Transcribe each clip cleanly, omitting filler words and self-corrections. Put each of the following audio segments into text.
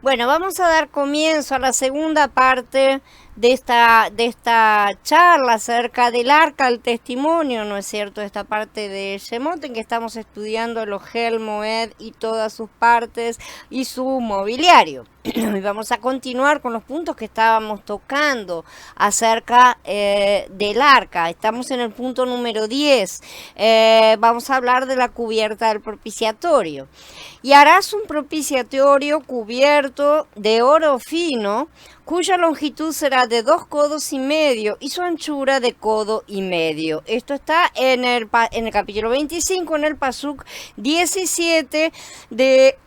Bueno, vamos a dar comienzo a la segunda parte de esta charla acerca del arca del testimonio, ¿no es cierto? Esta parte de Shemot en que estamos estudiando el Ohel Moed y todas sus partes y su mobiliario. Y vamos a continuar con los puntos que estábamos tocando acerca del arca. Estamos en el punto número 10. Vamos a hablar de la cubierta del propiciatorio. Y harás un propiciatorio cubierto de oro fino, cuya longitud será de 2 codos y medio y su anchura de codo y medio. Esto está en el capítulo 25, en el pasuk 17 de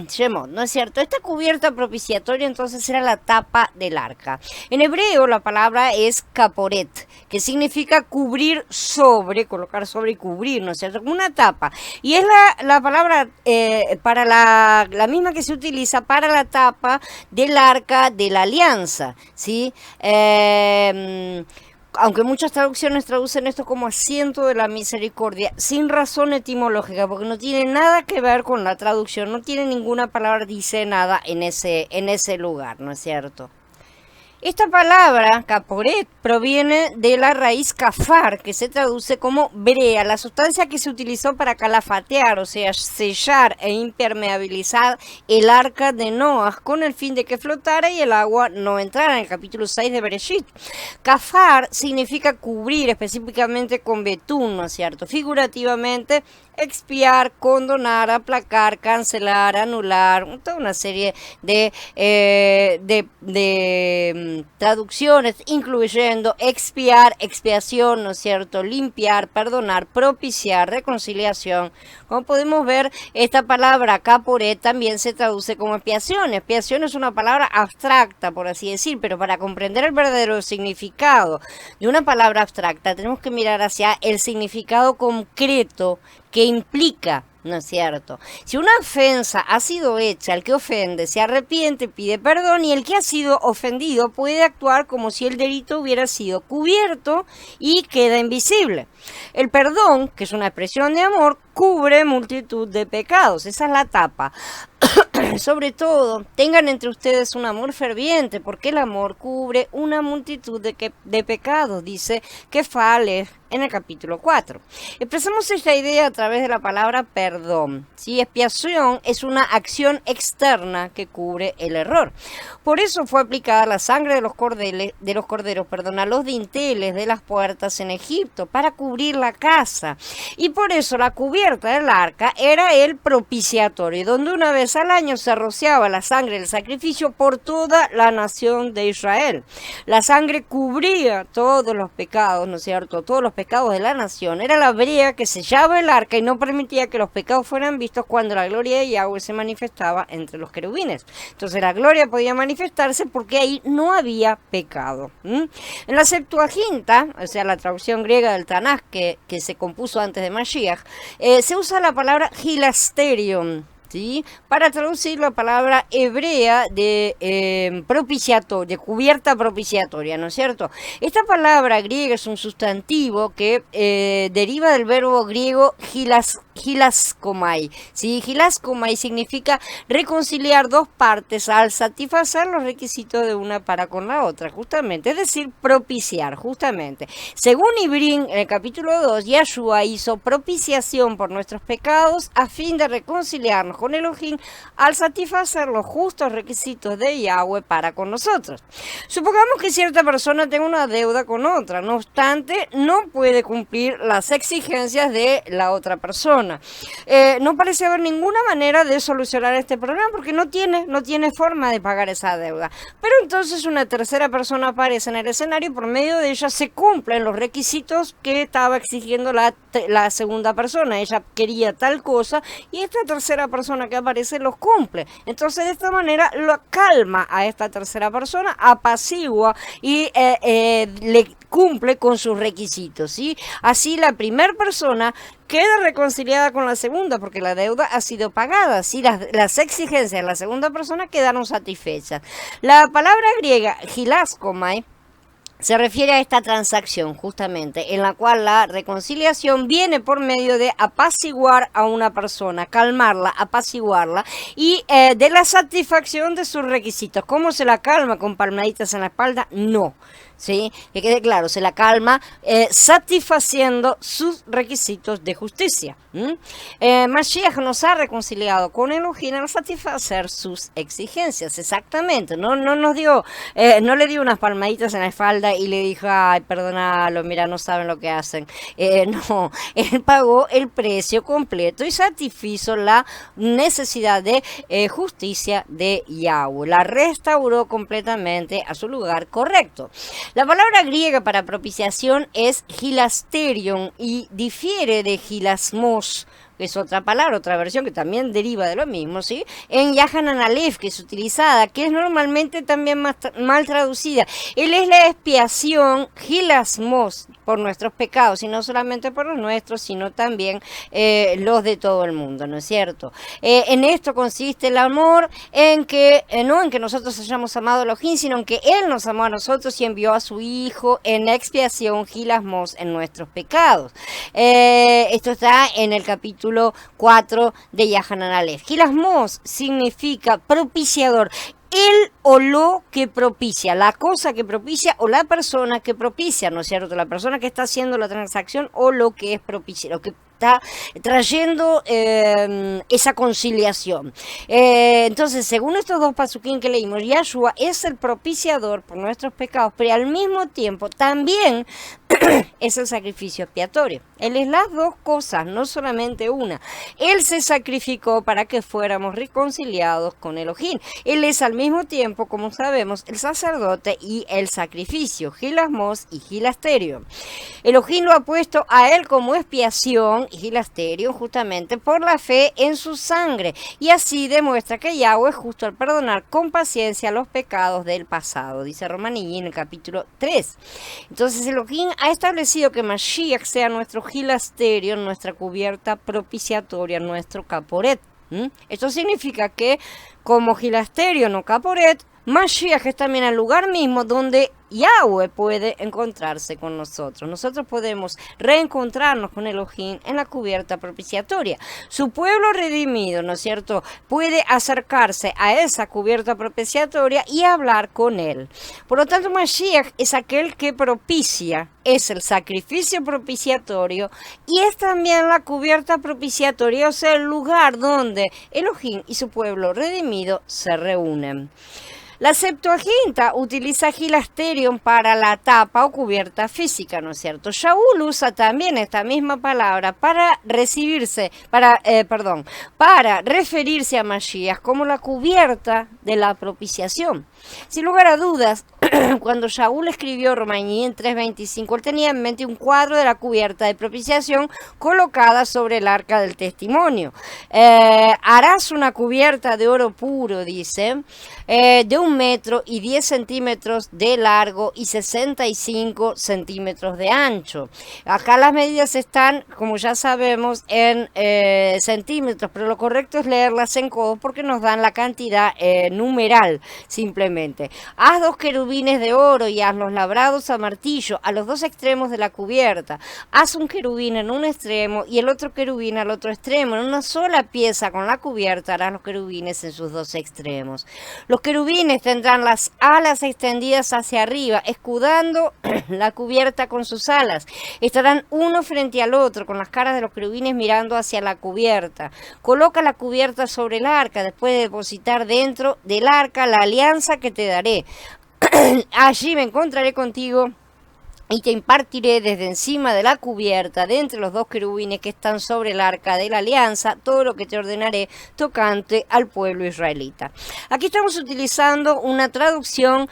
Shemot, ¿no es cierto? Esta cubierta propiciatoria entonces era la tapa del arca. En hebreo la palabra es caporet, que significa cubrir sobre, colocar sobre y cubrir, ¿no es cierto? Como una tapa. Y es la palabra para la misma que se utiliza para la tapa del arca de la alianza, ¿sí? Aunque muchas traducciones traducen esto como asiento de la misericordia, sin razón etimológica, porque no tiene nada que ver con la traducción, no tiene ninguna palabra, dice nada en ese lugar, ¿no es cierto? Esta palabra, caporet, proviene de la raíz kafar, que se traduce como brea, la sustancia que se utilizó para calafatear, o sea, sellar e impermeabilizar el arca de Noah con el fin de que flotara y el agua no entrara, en el capítulo 6 de Bereshit. Kafar significa cubrir, específicamente con betún, ¿no es cierto? Figurativamente, expiar, condonar, aplacar, cancelar, anular, toda una serie de traducciones, incluyendo expiar, expiación, ¿no es cierto?, limpiar, perdonar, propiciar, reconciliación. Como podemos ver, esta palabra caporet también se traduce como expiación. Expiación es una palabra abstracta, por así decir, pero para comprender el verdadero significado de una palabra abstracta tenemos que mirar hacia el significado concreto que implica, ¿no es cierto? Si una ofensa ha sido hecha, el que ofende se arrepiente, pide perdón, y el que ha sido ofendido puede actuar como si el delito hubiera sido cubierto y queda invisible. El perdón, que es una expresión de amor, cubre multitud de pecados. Esa es la tapa. Sobre todo, tengan entre ustedes un amor ferviente, porque el amor cubre una multitud de pecados, dice Kefale en el capítulo 4. Expresamos esta idea a través de la palabra perdón. ¿Sí? Expiación es una acción externa que cubre el error. Por eso fue aplicada la sangre de los corderos, a los dinteles de las puertas en Egipto, para cubrir la casa. Y por eso la cubierta del arca era el propiciatorio, donde una vez al año se rociaba la sangre del sacrificio por toda la nación de Israel. La sangre cubría todos los pecados, ¿no es cierto?, todos los pecados de la nación. Era la brea que sellaba el arca y no permitía que los pecados fueran vistos cuando la gloria de Yahweh se manifestaba entre los querubines. Entonces la gloria podía manifestarse porque ahí no había pecado. En la Septuaginta, o sea, la traducción griega del Tanaj que se compuso antes de Mashiach, se usa la palabra hilasterion, ¿sí?, para traducir la palabra hebrea de propiciatorio, de cubierta propiciatoria, ¿no es cierto? Esta palabra griega es un sustantivo que deriva del verbo griego hilaskomai, ¿sí? Hilaskomai significa reconciliar dos partes al satisfacer los requisitos de una para con la otra, justamente, es decir, propiciar, justamente. Según Ibrín, en el capítulo 2, Yahshua hizo propiciación por nuestros pecados a fin de reconciliarnos con Elohim al satisfacer los justos requisitos de Yahweh para con nosotros. Supongamos que cierta persona tenga una deuda con otra, no obstante, no puede cumplir las exigencias de la otra persona. No parece haber ninguna manera de solucionar este problema porque no tiene forma de pagar esa deuda. Pero entonces una tercera persona aparece en el escenario y por medio de ella se cumplen los requisitos que estaba exigiendo la segunda persona. Ella quería tal cosa y esta tercera persona que aparece los cumple. Entonces de esta manera lo calma a esta tercera persona, apacigua y le cumple con sus requisitos, ¿sí? Así la primera persona queda reconciliada con la segunda porque la deuda ha sido pagada, ¿sí? Las exigencias de la segunda persona quedaron satisfechas. La palabra griega hilaskomai se refiere a esta transacción justamente, en la cual la reconciliación viene por medio de apaciguar a una persona, calmarla, apaciguarla y de la satisfacción de sus requisitos. ¿Cómo se la calma? ¿Con palmaditas en la espalda? No. ¿Sí? Que quede claro, se la calma satisfaciendo sus requisitos de justicia. Mashiach nos ha reconciliado con Elohim al satisfacer sus exigencias, exactamente. No nos dio, no le dio unas palmaditas en la espalda y le dijo, ay, perdónalo, mira, no saben lo que hacen. No, él pagó el precio completo y satisfizo la necesidad de justicia de Yahweh. La restauró completamente a su lugar correcto. La palabra griega para propiciación es hilasterion y difiere de hilasmos, que es otra palabra, otra versión que también deriva de lo mismo, ¿sí? En Yahanan Aleph, que es utilizada, que es normalmente también mal traducida. Él es la expiación, hilasmos, por nuestros pecados, y no solamente por los nuestros, sino también los de todo el mundo, ¿no es cierto? En esto consiste el amor, en que no en que nosotros hayamos amado a Elohim, sino en que Él nos amó a nosotros y envió a su Hijo en expiación, hilasmos, en nuestros pecados. Esto está en el capítulo 4 de Yahanan Aleph. Hilasmos significa propiciador. El o lo que propicia, la cosa que propicia o la persona que propicia, ¿no es cierto? La persona que está haciendo la transacción o lo que es propicia, lo que está trayendo esa conciliación. Entonces, según estos dos pasuquín que leímos, Yahshua es el propiciador por nuestros pecados, pero al mismo tiempo también es el sacrificio expiatorio. Él es las dos cosas, no solamente una. Él se sacrificó para que fuéramos reconciliados con Elohim. Él es al mismo tiempo, como sabemos, el sacerdote y el sacrificio, hilasmos y hilasterio. Elohim lo ha puesto a él como expiación, hilasterio, justamente por la fe en su sangre, y así demuestra que Yahweh es justo al perdonar con paciencia los pecados del pasado, dice Romaní en el capítulo 3. Entonces Elohim ha establecido que Mashiach sea nuestro hilasterio, nuestra cubierta propiciatoria, nuestro caporet. Esto significa que como hilasterio, no caporet, Mashiach es también el lugar mismo donde Yahweh puede encontrarse con nosotros. Nosotros podemos reencontrarnos con Elohim en la cubierta propiciatoria. Su pueblo redimido, ¿no es cierto?, puede acercarse a esa cubierta propiciatoria y hablar con él. Por lo tanto, Mashiach es aquel que propicia, es el sacrificio propiciatorio y es también la cubierta propiciatoria, o sea, el lugar donde Elohim y su pueblo redimido se reúnen. La Septuaginta utiliza hilasterion para la tapa o cubierta física, ¿no es cierto? Shaul usa también esta misma palabra para para referirse a Mashiach como la cubierta de la propiciación. Sin lugar a dudas, cuando Shaul escribió Romaní en 3:25, él tenía en mente un cuadro de la cubierta de propiciación colocada sobre el arca del testimonio. Harás una cubierta de oro puro, dice, de 1 metro y 10 centímetros de largo y 65 centímetros de ancho. Acá las medidas están, como ya sabemos, en centímetros, pero lo correcto es leerlas en codos porque nos dan la cantidad numeral, simplemente. Haz 2 querubines de oro y hazlos labrados a martillo a los 2 extremos de la cubierta. Haz un querubín en un extremo y el otro querubín al otro extremo. En una sola pieza con la cubierta harás los querubines en sus 2 extremos. Los querubines tendrán las alas extendidas hacia arriba, escudando la cubierta con sus alas. Estarán uno frente al otro, con las caras de los querubines mirando hacia la cubierta. Coloca la cubierta sobre el arca, después de depositar dentro del arca la alianza que te daré. Allí me encontraré contigo y te impartiré desde encima de la cubierta, de entre los 2 querubines que están sobre el arca de la alianza, todo lo que te ordenaré tocante al pueblo israelita. Aquí estamos utilizando una traducción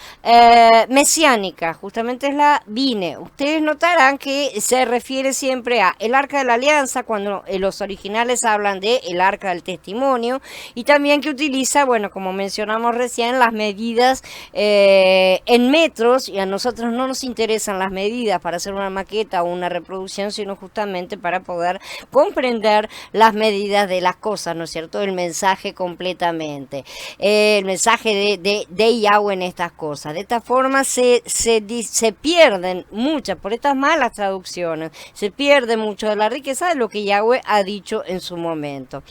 mesiánica, justamente es la Bine. Ustedes notarán que se refiere siempre a el arca de la alianza cuando los originales hablan de el arca del testimonio, y también que utiliza, bueno, como mencionamos recién, las medidas en metros, y a nosotros no nos interesan las medidas medidas para hacer una maqueta o una reproducción, sino justamente para poder comprender las medidas de las cosas, ¿no es cierto? El mensaje completamente, el mensaje de Yahweh en estas cosas. De esta forma se pierden muchas, por estas malas traducciones, se pierde mucho de la riqueza de lo que Yahweh ha dicho en su momento.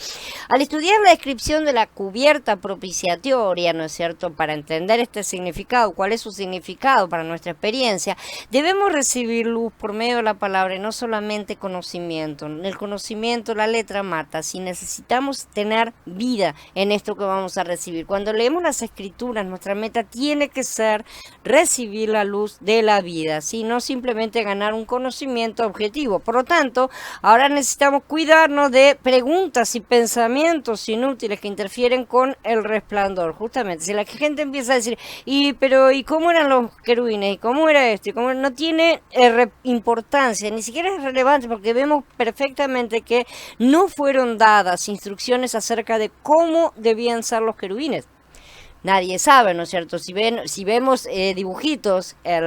Al estudiar la descripción de la cubierta propiciatoria, ¿no es cierto?, para entender este significado, cuál es su significado para nuestra experiencia, debemos recibir luz por medio de la palabra y no solamente conocimiento. El conocimiento, la letra mata. Si necesitamos tener vida en esto que vamos a recibir. Cuando leemos las escrituras, nuestra meta tiene que ser recibir la luz de la vida, ¿sí? No simplemente ganar un conocimiento objetivo. Por lo tanto, ahora necesitamos cuidarnos de preguntas y pensamientos inútiles que interfieren con el resplandor. Justamente, si la gente empieza a decir, ¿y cómo eran los querubines? ¿Y cómo era esto? ¿Y cómo? No tiene importancia, ni siquiera es relevante, porque vemos perfectamente que no fueron dadas instrucciones acerca de cómo debían ser los querubines. Nadie sabe, ¿no es cierto? Si vemos dibujitos en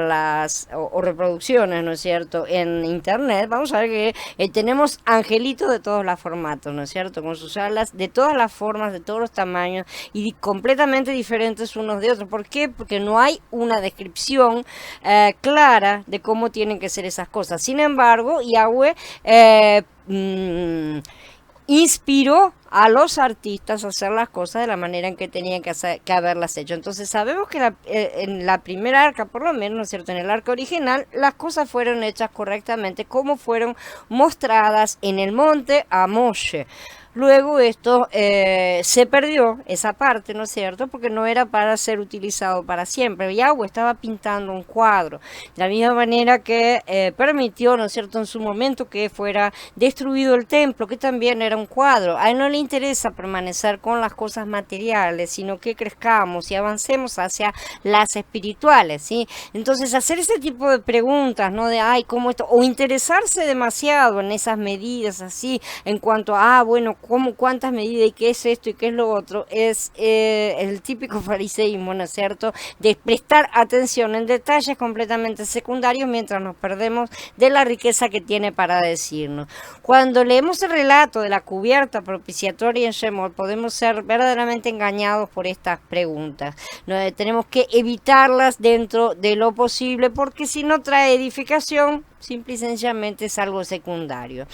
o reproducciones, ¿no es cierto?, en internet, vamos a ver que tenemos angelitos de todos los formatos, ¿no es cierto?, con sus alas de todas las formas, de todos los tamaños y completamente diferentes unos de otros. ¿Por qué? Porque no hay una descripción clara de cómo tienen que ser esas cosas. Sin embargo, Yahweh inspiró a los artistas a hacer las cosas de la manera en que tenían que haberlas hecho. Entonces sabemos que en la primera arca, por lo menos, ¿no es cierto?, en el arca original, las cosas fueron hechas correctamente como fueron mostradas en el monte a Moshe. Luego esto se perdió, esa parte, ¿no es cierto?, porque no era para ser utilizado para siempre. Yahweh estaba pintando un cuadro, de la misma manera que permitió, ¿no es cierto?, en su momento que fuera destruido el templo, que también era un cuadro. A él no le interesa permanecer con las cosas materiales, sino que crezcamos y avancemos hacia las espirituales, ¿sí? Entonces, hacer ese tipo de preguntas, ¿no?, de, ay, ¿cómo esto? O interesarse demasiado en esas medidas, así, en cuanto a, bueno, cuántas medidas y qué es esto y qué es lo otro, es el típico fariseísmo, ¿no es cierto?, de prestar atención en detalles completamente secundarios mientras nos perdemos de la riqueza que tiene para decirnos. Cuando leemos el relato de la cubierta propiciatoria en Shemot, podemos ser verdaderamente engañados por estas preguntas. Tenemos que evitarlas dentro de lo posible, porque si no trae edificación, simple y sencillamente es algo secundario.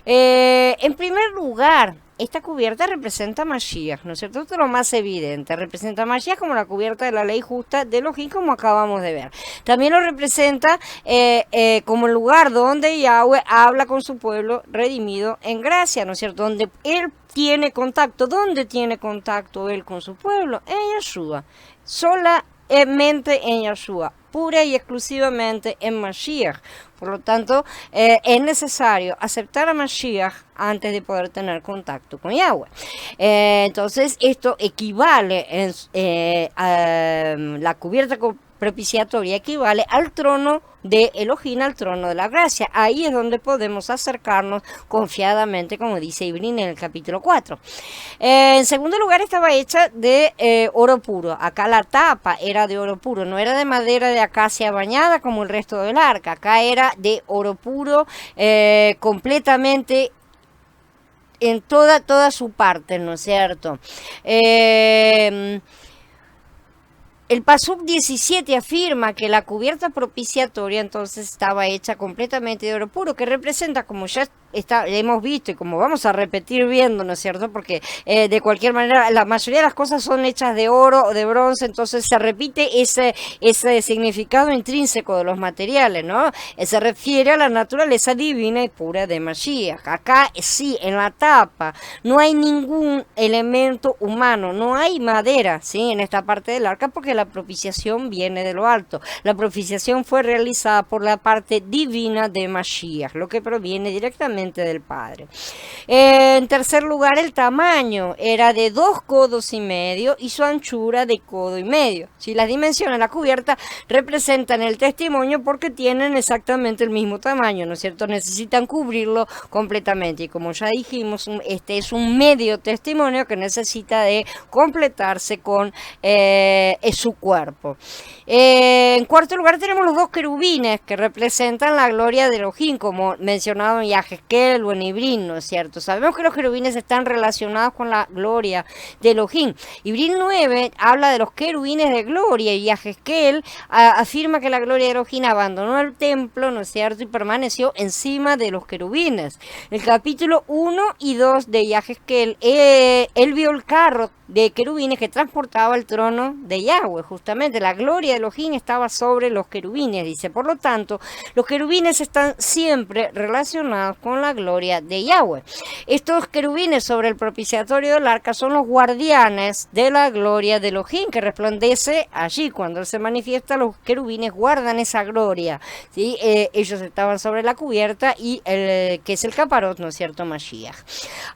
En primer lugar, esta cubierta representa a Mashiach, ¿no es cierto? Esto es lo más evidente. Representa a Mashiach como la cubierta de la ley justa de Elohim, como acabamos de ver. También lo representa como el lugar donde Yahweh habla con su pueblo redimido en gracia, ¿no es cierto? Donde Él tiene contacto. ¿Dónde tiene contacto Él con su pueblo? En Yeshua. Solamente en Yeshua. Pura y exclusivamente en Mashiach. Por lo tanto, es necesario aceptar a Mashiach antes de poder tener contacto con Yahweh. Entonces, esto equivale a la cubierta propiciatoria, equivale al trono de Elohim, al trono de la gracia. Ahí es donde podemos acercarnos confiadamente, como dice Ibrín en el capítulo 4. En segundo lugar, estaba hecha de oro puro. Acá la tapa era de oro puro, no era de madera de acacia bañada como el resto del arca. Acá era de oro puro, completamente en toda su parte, ¿no es cierto? El Pasuk 17 afirma que la cubierta propiciatoria entonces estaba hecha completamente de oro puro, que representa, como ya hemos visto y como vamos a repetir viendo, ¿no es cierto? Porque de cualquier manera la mayoría de las cosas son hechas de oro o de bronce, entonces se repite ese significado intrínseco de los materiales, ¿no? Se refiere a la naturaleza divina y pura de Mashiach. Acá sí, en la tapa no hay ningún elemento humano, no hay madera, ¿sí?, en esta parte del arca, porque la propiciación viene de lo alto. La propiciación fue realizada por la parte divina de Mashiach, lo que proviene directamente del Padre. En tercer lugar, el tamaño era de 2,5 codos y su anchura de 1,5 codos. Si las dimensiones de la cubierta representan el testimonio porque tienen exactamente el mismo tamaño, ¿no es cierto? Necesitan cubrirlo completamente, y como ya dijimos, este es un medio testimonio que necesita de completarse con su cuerpo. En cuarto lugar tenemos los dos querubines que representan la gloria de Elohim, como mencionado en Yahezkel o en Ibrín, ¿no es cierto? Sabemos que los querubines están relacionados con la gloria de Elohim. Ibrín 9 habla de los querubines de gloria y Yahezkel afirma que la gloria de Elohim abandonó el templo, ¿no es cierto? Y permaneció encima de los querubines. En el capítulo 1 y 2 de Yahezkel, él vio el carro de querubines que transportaba el trono de Yahweh. Justamente la gloria de Elohim estaba sobre los querubines, dice. Por lo tanto, los querubines están siempre relacionados con la gloria de Yahweh. Estos querubines sobre el propiciatorio del arca son los guardianes de la gloria de Elohim que resplandece allí. Cuando él se manifiesta, los querubines guardan esa gloria, ¿sí? Ellos estaban sobre la cubierta y que es el caparot, ¿no es cierto? Mashiach.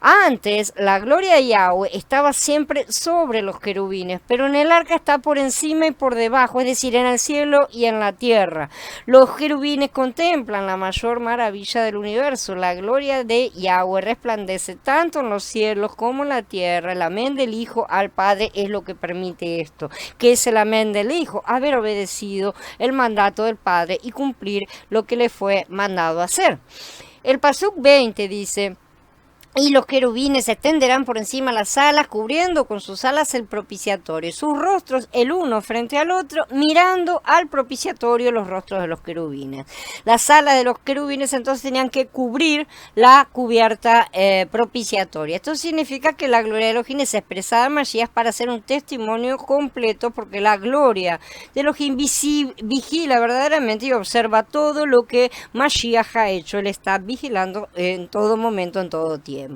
Antes, la gloria de Yahweh estaba siempre sobre los querubines, pero en el arca está por encima y por debajo, es decir, en el cielo y en la tierra. Los querubines contemplan la mayor maravilla del universo. La gloria de Yahweh resplandece tanto en los cielos como en la tierra. El amén del Hijo al Padre es lo que permite esto. ¿Qué es el amén del Hijo? Haber obedecido el mandato del Padre y cumplir lo que le fue mandado hacer. El Pasuk 20 dice: y los querubines se extenderán por encima las alas, cubriendo con sus alas el propiciatorio. Sus rostros, el uno frente al otro, mirando al propiciatorio los rostros de los querubines. Las alas de los querubines entonces tenían que cubrir la cubierta propiciatoria. Esto significa que la gloria de Elohim es expresada en Mashiach para hacer un testimonio completo, porque la gloria de Elohim vigila verdaderamente y observa todo lo que Mashiach ha hecho. Él está vigilando en todo momento, en todo tiempo.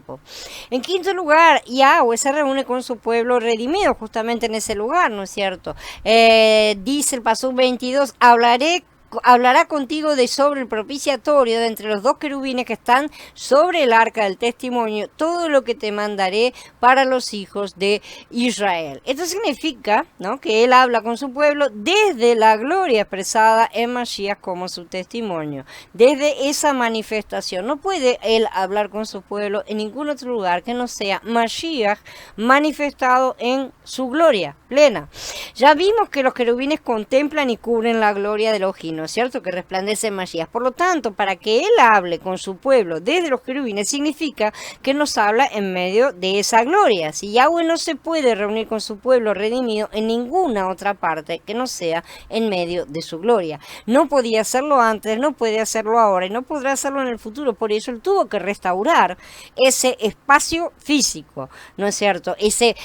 En quinto lugar, Yahweh se reúne con su pueblo redimido justamente en ese lugar, ¿no es cierto? Dice el Pasuk 22, hablará contigo de sobre el propiciatorio de entre los dos querubines que están sobre el arca del testimonio, todo lo que te mandaré para los hijos de Israel. Esto significa, ¿no?, que él habla con su pueblo desde la gloria expresada en Mashiach como su testimonio, desde esa manifestación. No puede él hablar con su pueblo en ningún otro lugar que no sea Mashiach manifestado en su gloria plena. Ya vimos que los querubines contemplan y cubren la gloria de Elohim, ¿no es cierto?, que resplandece en Mashiach. Por lo tanto, para que él hable con su pueblo desde los querubines, significa que nos habla en medio de esa gloria. Si Yahweh no se puede reunir con su pueblo redimido en ninguna otra parte que no sea en medio de su gloria. No podía hacerlo antes, no puede hacerlo ahora y no podrá hacerlo en el futuro. Por eso él tuvo que restaurar ese espacio físico, ¿no es cierto? Ese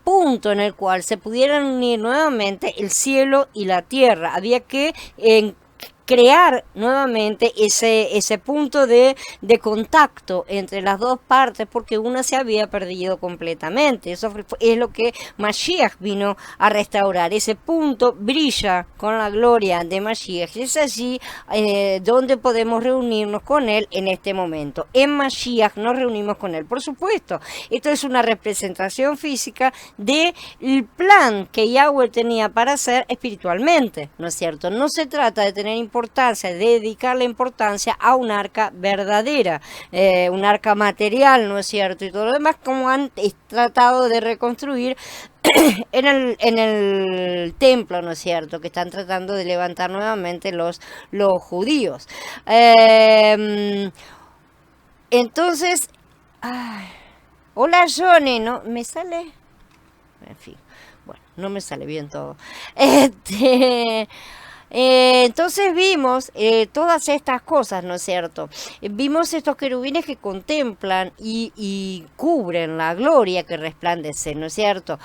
punto en el cual se pudieran unir nuevamente el cielo y la tierra. Había que crear nuevamente ese punto de contacto entre las dos partes, porque una se había perdido completamente. Eso es lo que Mashiach vino a restaurar. Ese punto brilla con la gloria de Mashiach. Es allí donde podemos reunirnos con él en este momento. En Mashiach nos reunimos con él. Por supuesto, esto es una representación física del plan que Yahweh tenía para hacer espiritualmente, ¿no es cierto? No se trata de tener importancia, de dedicar la importancia a un arca verdadera, un arca material, ¿no es cierto? Y todo lo demás, como han tratado de reconstruir en el templo, ¿no es cierto?, que están tratando de levantar nuevamente los judíos. Entonces, hola Johnny, ¿no? ¿Me sale? En fin, bueno, no me sale bien todo. Entonces vimos todas estas cosas, ¿no es cierto? Vimos estos querubines que contemplan y cubren la gloria que resplandece, ¿no es cierto?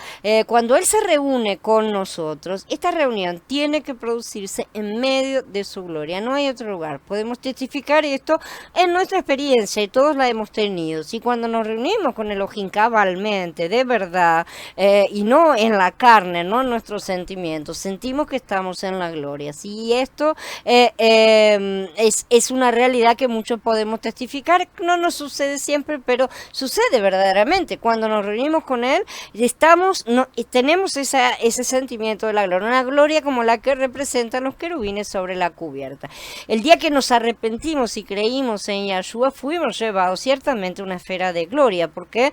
Cuando Él se reúne con nosotros, esta reunión tiene que producirse en medio de su gloria. No hay otro lugar. Podemos testificar esto en nuestra experiencia y todos la hemos tenido. Si cuando nos reunimos con Elohim cabalmente, de verdad, y no en la carne, no en nuestros sentimientos, sentimos que estamos en la gloria. Y esto es una realidad que muchos podemos testificar. No nos sucede siempre, pero sucede verdaderamente. Cuando nos reunimos con Él, tenemos ese sentimiento de la gloria, una gloria como la que representan los querubines sobre la cubierta. El día que nos arrepentimos y creímos en Yahshua, fuimos llevados ciertamente a una esfera de gloria, porque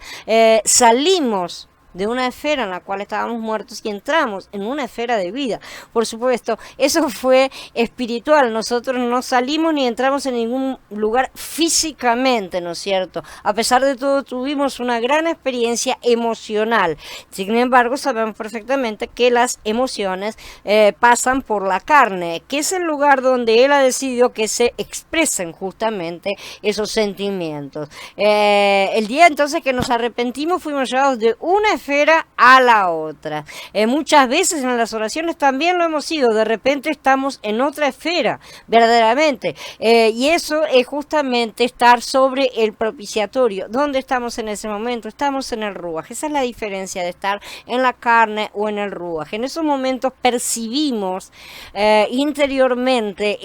salimos de una esfera en la cual estábamos muertos y entramos en una esfera de vida. Por supuesto, eso fue espiritual. Nosotros no salimos ni entramos en ningún lugar físicamente, ¿no es cierto? A pesar de todo, tuvimos una gran experiencia emocional. Sin embargo, sabemos perfectamente que las emociones pasan por la carne, que es el lugar donde Él ha decidido que se expresen justamente esos sentimientos. El día entonces que nos arrepentimos, fuimos llevados de una esfera a la otra. Muchas veces en las oraciones también lo hemos sido. De repente estamos en otra esfera, verdaderamente. Y eso es justamente estar sobre el propiciatorio. ¿Dónde estamos en ese momento? Estamos en el Ruaj. Esa es la diferencia de estar en la carne o en el Ruaj. En esos momentos percibimos interiormente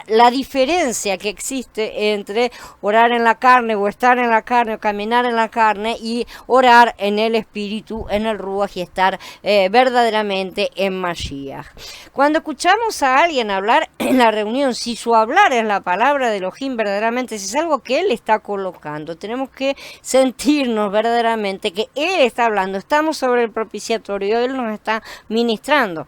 la diferencia que existe entre orar en la carne o estar en la carne o caminar en la carne y orar en el espíritu, en el Ruaj y estar verdaderamente en Mashiach. Cuando escuchamos a alguien hablar en la reunión, si su hablar es la palabra de Elohim verdaderamente, si es algo que Él está colocando, tenemos que sentirnos verdaderamente que Él está hablando, estamos sobre el propiciatorio, Él nos está ministrando.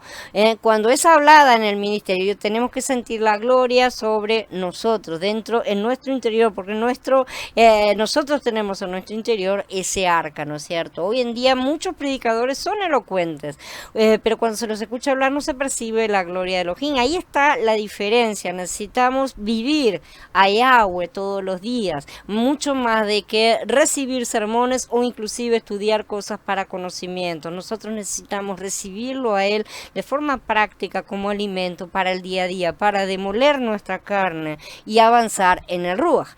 Cuando es hablada en el ministerio, tenemos que sentir la gloria sobre nosotros, dentro, en nuestro interior, porque nosotros tenemos en nuestro interior ese arca, ¿no es cierto? Hoy en día muchos predicadores son elocuentes, pero cuando se los escucha hablar no se percibe la gloria de Elohim. Ahí está la diferencia. Necesitamos vivir a Yahweh todos los días, mucho más de que recibir sermones o inclusive estudiar cosas para conocimiento. Nosotros necesitamos recibirlo a Él de forma práctica como alimento para el día a día, para demoler nuestra carne y avanzar en el Ruaj.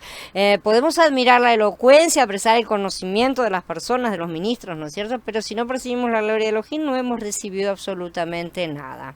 Podemos admirar la elocuencia, apreciar el conocimiento de las personas, de los ministros, ¿no es cierto? Pero si no percibimos la gloria de Elohim, no hemos recibido absolutamente nada.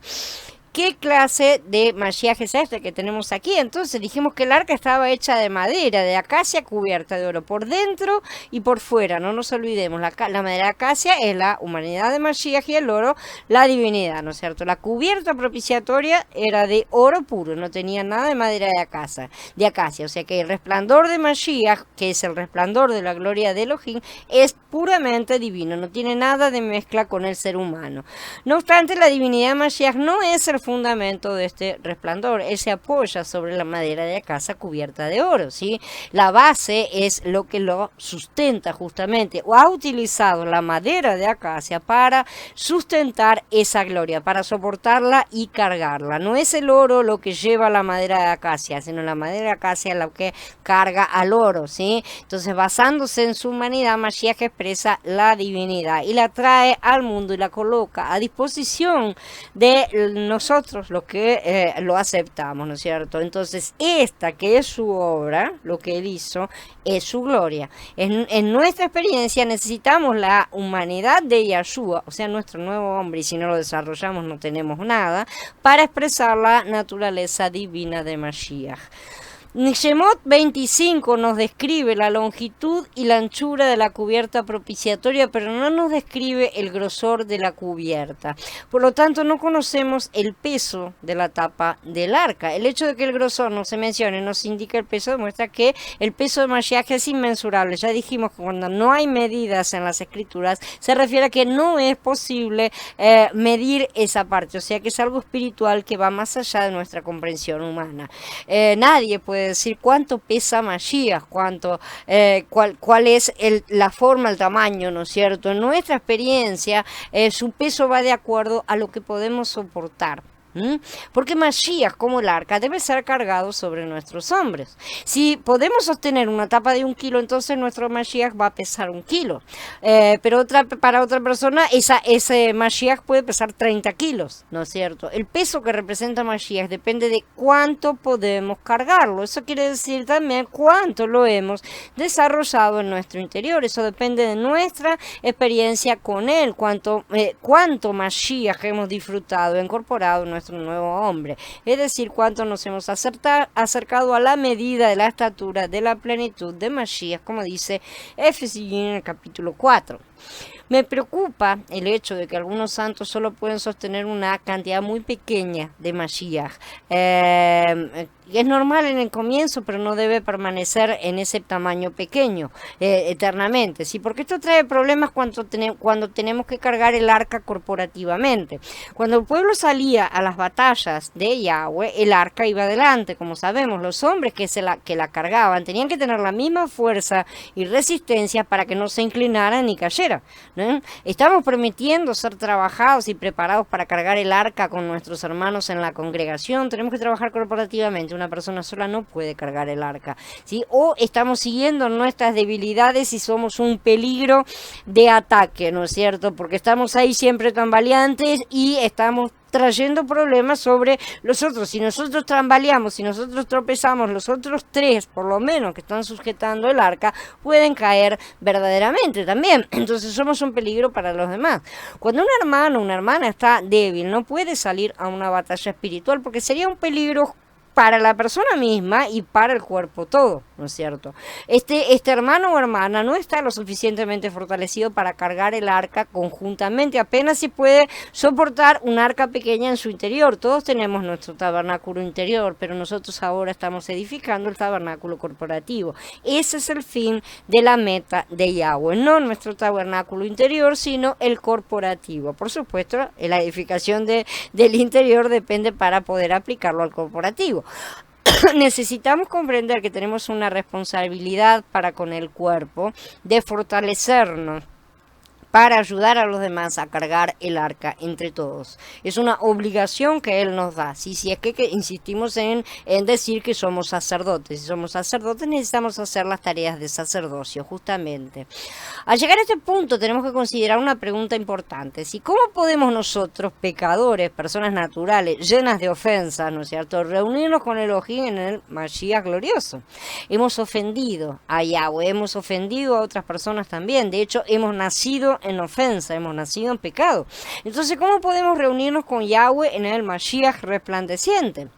¿Qué clase de Mashiach es este que tenemos aquí? Entonces dijimos que el arca estaba hecha de madera, de acacia cubierta de oro, por dentro y por fuera. No nos olvidemos, la madera de acacia es la humanidad de Mashiach y el oro, la divinidad, ¿no es cierto? La cubierta propiciatoria era de oro puro, no tenía nada de madera de acacia. O sea que el resplandor de Mashiach, que es el resplandor de la gloria de Elohim, es puramente divino, no tiene nada de mezcla con el ser humano. No obstante, la divinidad de Mashiach no es el fundamento de este resplandor. Él se apoya sobre la madera de acacia cubierta de oro, ¿sí? La base es lo que lo sustenta justamente, o ha utilizado la madera de acacia para sustentar esa gloria, para soportarla y cargarla. No es el oro lo que lleva la madera de acacia, sino la madera de acacia lo que carga al oro, ¿sí? Entonces, basándose en su humanidad, Mashiach expresa la divinidad y la trae al mundo y la coloca a disposición de nosotros, los que lo aceptamos, ¿no es cierto? Entonces, esta que es su obra, lo que Él hizo, es su gloria. En nuestra experiencia necesitamos la humanidad de Yahshua, o sea, nuestro nuevo hombre, y si no lo desarrollamos no tenemos nada, para expresar la naturaleza divina de Mashiach. Shemot 25 nos describe la longitud y la anchura de la cubierta propiciatoria, pero no nos describe el grosor de la cubierta. Por lo tanto, no conocemos el peso de la tapa del arca. El hecho de que el grosor no se mencione, nos indica el peso, demuestra que el peso de Mashiach es inmensurable. Ya dijimos que cuando no hay medidas en las escrituras, se refiere a que no es posible medir esa parte. O sea que es algo espiritual que va más allá de nuestra comprensión humana. Nadie puede decir cuánto pesa Mashiach, cuál es la forma, el tamaño, ¿no es cierto? En nuestra experiencia, su peso va de acuerdo a lo que podemos soportar. Porque Mashiach, como el arca, debe ser cargado sobre nuestros hombros. Si podemos sostener una tapa de 1 kilo, entonces nuestro Mashiach va a pesar 1 kilo. Pero para otra persona, ese Mashiach puede pesar 30 kilos, ¿no es cierto? El peso que representa Mashiach depende de cuánto podemos cargarlo. Eso quiere decir también cuánto lo hemos desarrollado en nuestro interior. Eso depende de nuestra experiencia con él, cuánto Mashiach hemos disfrutado, incorporado en nuestro nuevo hombre, es decir, cuánto nos hemos acercado a la medida de la estatura de la plenitud de Mashiach, como dice Efesios en el capítulo 4. Me preocupa el hecho de que algunos santos solo pueden sostener una cantidad muy pequeña de Mashiach. Es normal en el comienzo, pero no debe permanecer en ese tamaño pequeño eternamente, ¿sí? Porque esto trae problemas cuando tenemos que cargar el arca corporativamente. Cuando el pueblo salía a las batallas de Yahweh, el arca iba adelante, como sabemos. Los hombres que la cargaban tenían que tener la misma fuerza y resistencia para que no se inclinaran ni cayeran, ¿no? Estamos permitiendo ser trabajados y preparados para cargar el arca con nuestros hermanos en la congregación. Tenemos que trabajar corporativamente. Una persona sola no puede cargar el arca, ¿sí? O estamos siguiendo nuestras debilidades y somos un peligro de ataque, ¿no es cierto? Porque estamos ahí siempre tambaleantes y estamos trayendo problemas sobre los otros. Si nosotros tambaleamos, si nosotros tropezamos, los otros tres, por lo menos, que están sujetando el arca, pueden caer verdaderamente también. Entonces somos un peligro para los demás. Cuando un hermano o una hermana está débil, no puede salir a una batalla espiritual porque sería un peligro para la persona misma y para el cuerpo todo, ¿no es cierto? Este hermano o hermana no está lo suficientemente fortalecido para cargar el arca conjuntamente, apenas si puede soportar un arca pequeña en su interior. Todos tenemos nuestro tabernáculo interior, pero nosotros ahora estamos edificando el tabernáculo corporativo. Ese es el fin de la meta de Yahweh, no nuestro tabernáculo interior, sino el corporativo. Por supuesto, la edificación del interior depende para poder aplicarlo al corporativo. Necesitamos comprender que tenemos una responsabilidad para con el cuerpo de fortalecernos para ayudar a los demás a cargar el arca entre todos. Es una obligación que Él nos da. Si es que insistimos en decir que somos sacerdotes. Si somos sacerdotes necesitamos hacer las tareas de sacerdocio, justamente. Al llegar a este punto tenemos que considerar una pregunta importante. ¿Sí? ¿Cómo podemos nosotros, pecadores, personas naturales, llenas de ofensas, ¿no es cierto?, reunirnos con Elohim en el Mashiach glorioso? Hemos ofendido a Yahweh, hemos ofendido a otras personas también. De hecho, hemos nacido en ofensa, hemos nacido en pecado. Entonces, ¿cómo podemos reunirnos con Yahweh en el Mashiach resplandeciente?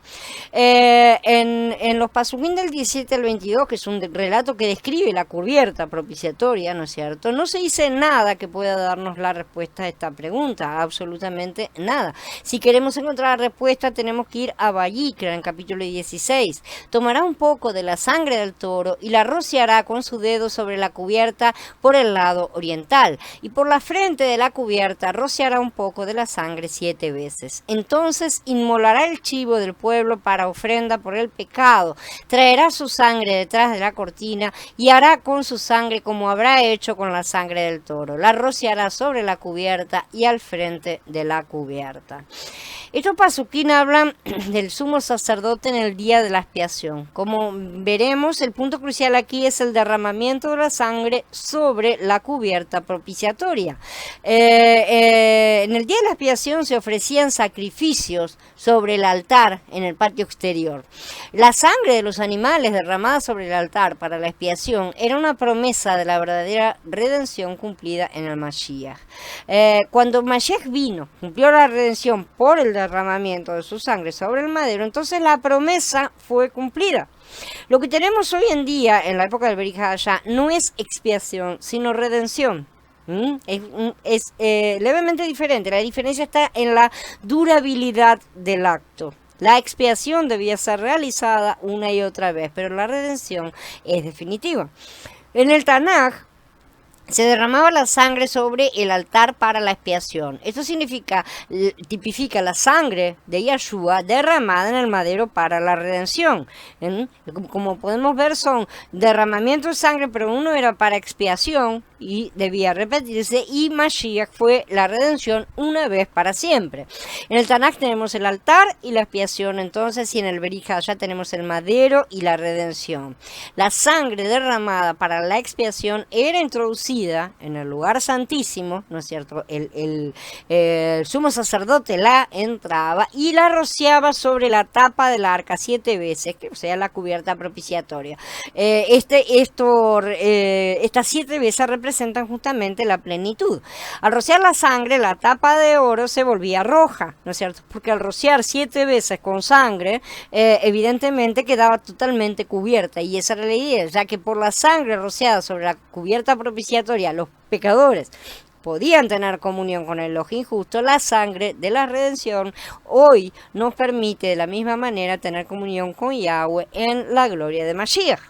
En los Pasuquín del 17 al 22, que es un relato que describe la cubierta propiciatoria, ¿no es cierto?, no se dice nada que pueda darnos la respuesta a esta pregunta, absolutamente nada. Si queremos encontrar la respuesta, tenemos que ir a Vayikra, en capítulo 16. Tomará un poco de la sangre del toro y la rociará con su dedo sobre la cubierta por el lado oriental, y por la frente de la cubierta rociará un poco de la sangre 7 veces. Entonces inmolará el chivo del pueblo para ofrenda por el pecado, traerá su sangre detrás de la cortina y hará con su sangre como habrá hecho con la sangre del toro. La rociará sobre la cubierta y al frente de la cubierta. Estos pasuquín hablan del sumo sacerdote en el día de la expiación. Como veremos, el punto crucial aquí es el derramamiento de la sangre sobre la cubierta propiciatoria. En el día de la expiación se ofrecían sacrificios sobre el altar en el patio exterior. La sangre de los animales derramada sobre el altar para la expiación era una promesa de la verdadera redención cumplida en el Mashiach. Cuando Mashiach vino, cumplió la redención por el derramamiento de su sangre sobre el madero, entonces la promesa fue cumplida. Lo que tenemos hoy en día, en la época del Brit Hadashah, no es expiación, sino redención. Es levemente diferente. La diferencia está en la durabilidad del acto. La expiación debía ser realizada una y otra vez, pero la redención es definitiva. En el Tanaj se derramaba la sangre sobre el altar para la expiación. Esto tipifica la sangre de Yahshua derramada en el madero para la redención. Como podemos ver, son derramamientos de sangre, pero uno era para expiación y debía repetirse, y Mashiach fue la redención una vez para siempre. En el Tanaj tenemos el altar y la expiación, entonces, y en el Brit Hadashah tenemos el madero y la redención. La sangre derramada para la expiación era introducida en el lugar santísimo, ¿no es cierto? El sumo sacerdote la entraba y la rociaba sobre la tapa del arca 7 veces, o sea, la cubierta propiciatoria. Estas 7 veces representan justamente la plenitud. Al rociar la sangre, la tapa de oro se volvía roja, ¿no es cierto? Porque al rociar 7 veces con sangre, evidentemente quedaba totalmente cubierta, y esa era la idea, ya que por la sangre rociada sobre la cubierta propiciatoria propiciatoria, los pecadores podían tener comunión con el Elohim justo, la sangre de la redención hoy nos permite de la misma manera tener comunión con Yahweh en la gloria de Mashiach.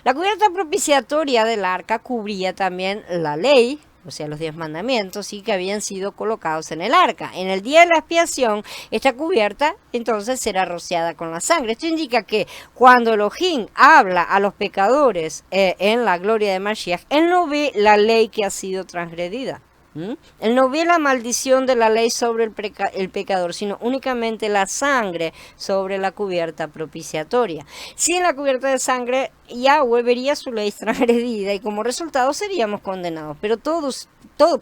La cubierta propiciatoria del arca cubría también la ley, o sea, los 10 mandamientos, sí, que habían sido colocados en el arca. En el día de la expiación, esta cubierta entonces será rociada con la sangre. Esto indica que cuando Elohim habla a los pecadores en la gloria de Mashiach, él no ve la ley que ha sido transgredida. Él no ve la maldición de la ley sobre el pecador, sino únicamente la sangre sobre la cubierta propiciatoria. Si en la cubierta de sangre Yahweh vería su ley transgredida y como resultado seríamos condenados, pero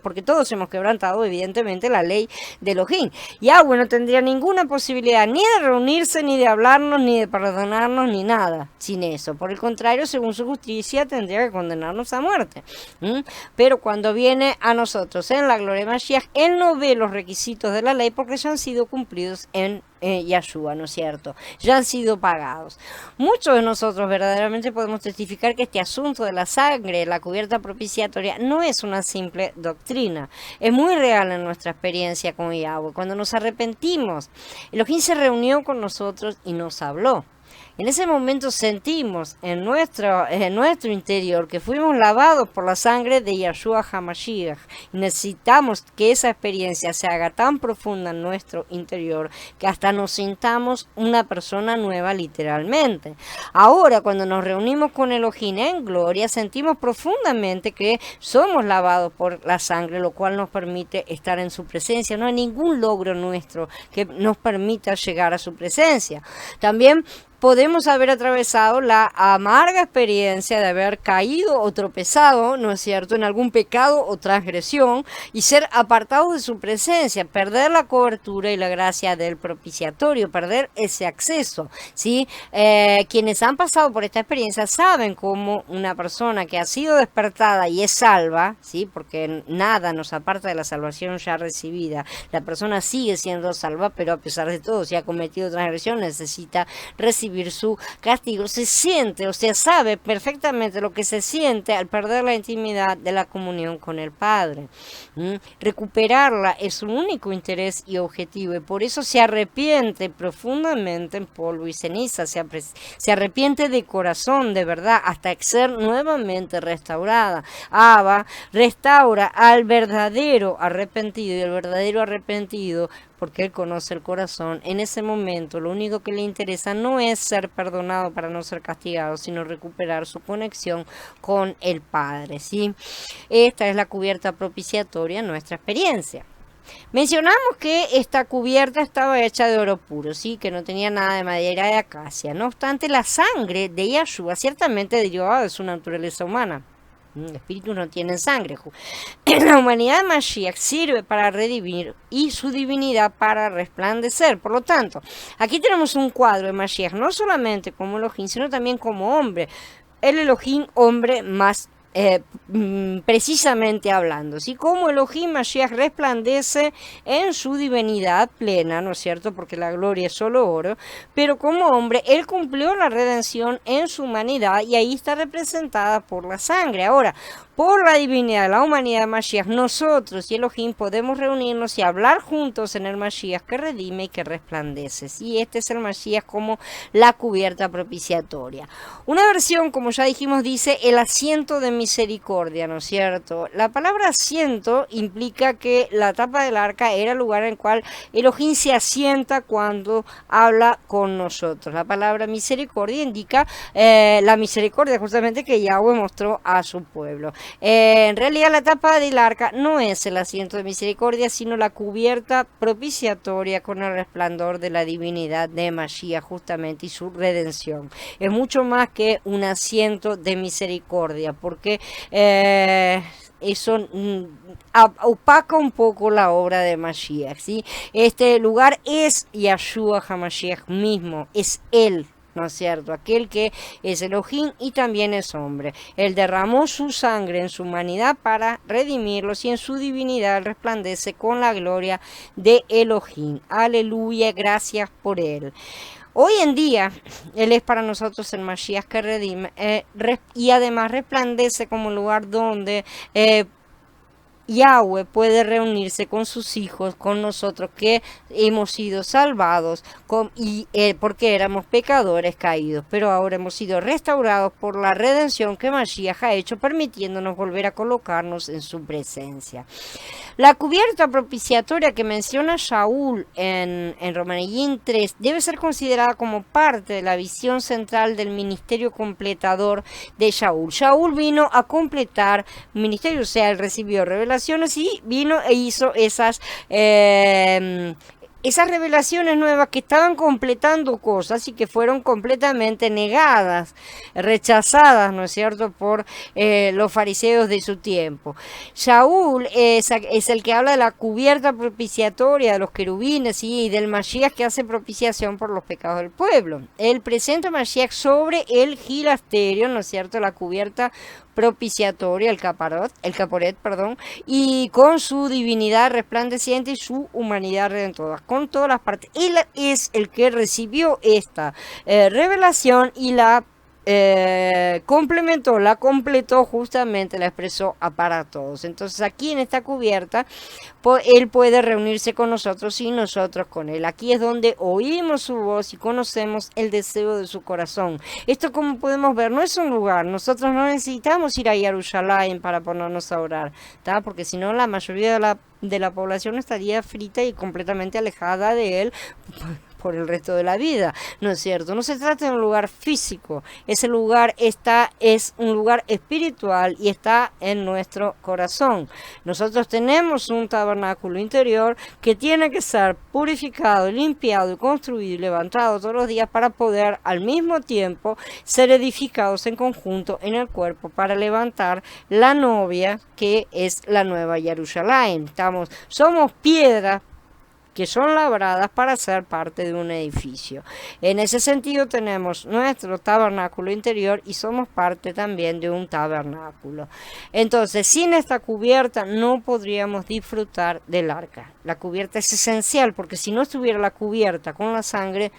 porque todos hemos quebrantado evidentemente la ley de Elohim. Yahweh no tendría ninguna posibilidad ni de reunirse, ni de hablarnos, ni de perdonarnos, ni nada sin eso. Por el contrario, según su justicia, tendría que condenarnos a muerte. Pero cuando viene a nosotros en la gloria de Mashiach, él no ve los requisitos de la ley porque ya han sido cumplidos en Yahshua, ¿no es cierto? Ya han sido pagados. Muchos de nosotros verdaderamente podemos testificar que este asunto de la sangre, la cubierta propiciatoria, no es una simple doctrina. Es muy real en nuestra experiencia con Yahweh. Cuando nos arrepentimos, Elohim se reunió con nosotros y nos habló. En ese momento sentimos en nuestro interior que fuimos lavados por la sangre de Yahshua HaMashiach. Y necesitamos que esa experiencia se haga tan profunda en nuestro interior que hasta nos sintamos una persona nueva literalmente. Ahora, cuando nos reunimos con Elohim en gloria, sentimos profundamente que somos lavados por la sangre, lo cual nos permite estar en su presencia. No hay ningún logro nuestro que nos permita llegar a su presencia. También podemos haber atravesado la amarga experiencia de haber caído o tropezado, ¿no es cierto?, en algún pecado o transgresión y ser apartados de su presencia, perder la cobertura y la gracia del propiciatorio, perder ese acceso, ¿sí? Quienes han pasado por esta experiencia saben cómo una persona que ha sido despertada y es salva, ¿sí?, porque nada nos aparta de la salvación ya recibida, la persona sigue siendo salva, pero a pesar de todo, si ha cometido transgresión, necesita recibir su castigo, se siente, o sea, sabe perfectamente lo que se siente al perder la intimidad de la comunión con el Padre. Recuperarla es su único interés y objetivo, y por eso se arrepiente profundamente en polvo y ceniza, se arrepiente de corazón, de verdad, hasta ser nuevamente restaurada. Abba restaura al verdadero arrepentido, y el verdadero arrepentido, porque Él conoce el corazón, en ese momento lo único que le interesa no es ser perdonado para no ser castigado, sino recuperar su conexión con el Padre, ¿sí? Esta es la cubierta propiciatoria en nuestra experiencia. Mencionamos que esta cubierta estaba hecha de oro puro, ¿sí?, que no tenía nada de madera de acacia. No obstante, la sangre de Yahshua ciertamente derivaba de su naturaleza humana. Espíritus no tienen sangre. La humanidad de Mashiach sirve para redimir y su divinidad para resplandecer. Por lo tanto, aquí tenemos un cuadro de Mashiach, no solamente como Elohim, sino también como hombre. El Elohim, hombre más precisamente hablando, ¿sí? Como Elohim Mashiach resplandece en su divinidad plena, ¿no es cierto?, porque la gloria es solo oro, pero como hombre, él cumplió la redención en su humanidad y ahí está representada por la sangre. Ahora, por la divinidad de la humanidad de Mashiach, nosotros y Elohim podemos reunirnos y hablar juntos en el Mashiach que redime y que resplandece. Y este es el Mashiach como la cubierta propiciatoria. Una versión, como ya dijimos, dice el asiento de misericordia, ¿no es cierto? La palabra asiento implica que la tapa del arca era el lugar en el cual Elohim se asienta cuando habla con nosotros. La palabra misericordia indica la misericordia justamente que Yahweh mostró a su pueblo. En realidad la tapa del arca no es el asiento de misericordia, sino la cubierta propiciatoria con el resplandor de la divinidad de Mashiach justamente y su redención. Es mucho más que un asiento de misericordia, porque eso opaca un poco la obra de Mashiach, ¿sí? Este lugar es Yahshua HaMashiach mismo, es Él, ¿no es cierto?, aquel que es Elohim y también es hombre. Él derramó su sangre en su humanidad para redimirlos y en su divinidad resplandece con la gloria de Elohim. Aleluya, gracias por Él. Hoy en día, Él es para nosotros el Mashiach que redime y además resplandece como un lugar donde Yahweh puede reunirse con sus hijos, con nosotros que hemos sido salvados porque éramos pecadores caídos, pero ahora hemos sido restaurados por la redención que Mashiach ha hecho, permitiéndonos volver a colocarnos en su presencia. La cubierta propiciatoria que menciona Shaul en Romanillín 3 debe ser considerada como parte de la visión central del ministerio completador de Shaul. Shaul vino a completar ministerio, o sea, él recibió revelaciones y vino e hizo esas revelaciones nuevas que estaban completando cosas y que fueron completamente negadas, rechazadas, ¿no es cierto?, por los fariseos de su tiempo. Shaul es el que habla de la cubierta propiciatoria de los querubines y del Mashiach que hace propiciación por los pecados del pueblo. Él presenta a Mashiach sobre el gilasterio, ¿no es cierto?, la cubierta propiciatoria, el caporet, y con su divinidad resplandeciente y su humanidad redentora, con todas las partes. Él es el que recibió esta revelación y la la completó justamente, la expresó para todos. Entonces aquí en esta cubierta Él puede reunirse con nosotros y nosotros con Él. Aquí es donde oímos su voz y conocemos el deseo de su corazón. Esto, como podemos ver, no es un lugar. Nosotros no necesitamos ir a Jerusalén para ponernos a orar, ¿tá? Porque si no la mayoría de la población estaría frita y completamente alejada de Él por el resto de la vida, ¿no es cierto? No se trata de un lugar físico, ese lugar es un lugar espiritual y está en nuestro corazón. Nosotros tenemos un tabernáculo interior que tiene que ser purificado, limpiado y construido y levantado todos los días para poder al mismo tiempo ser edificados en conjunto en el cuerpo para levantar la novia que es la nueva Jerusalén. Somos piedras que son labradas para ser parte de un edificio. En ese sentido tenemos nuestro tabernáculo interior y somos parte también de un tabernáculo. Entonces, sin esta cubierta no podríamos disfrutar del arca. La cubierta es esencial porque si no estuviera la cubierta con la sangre,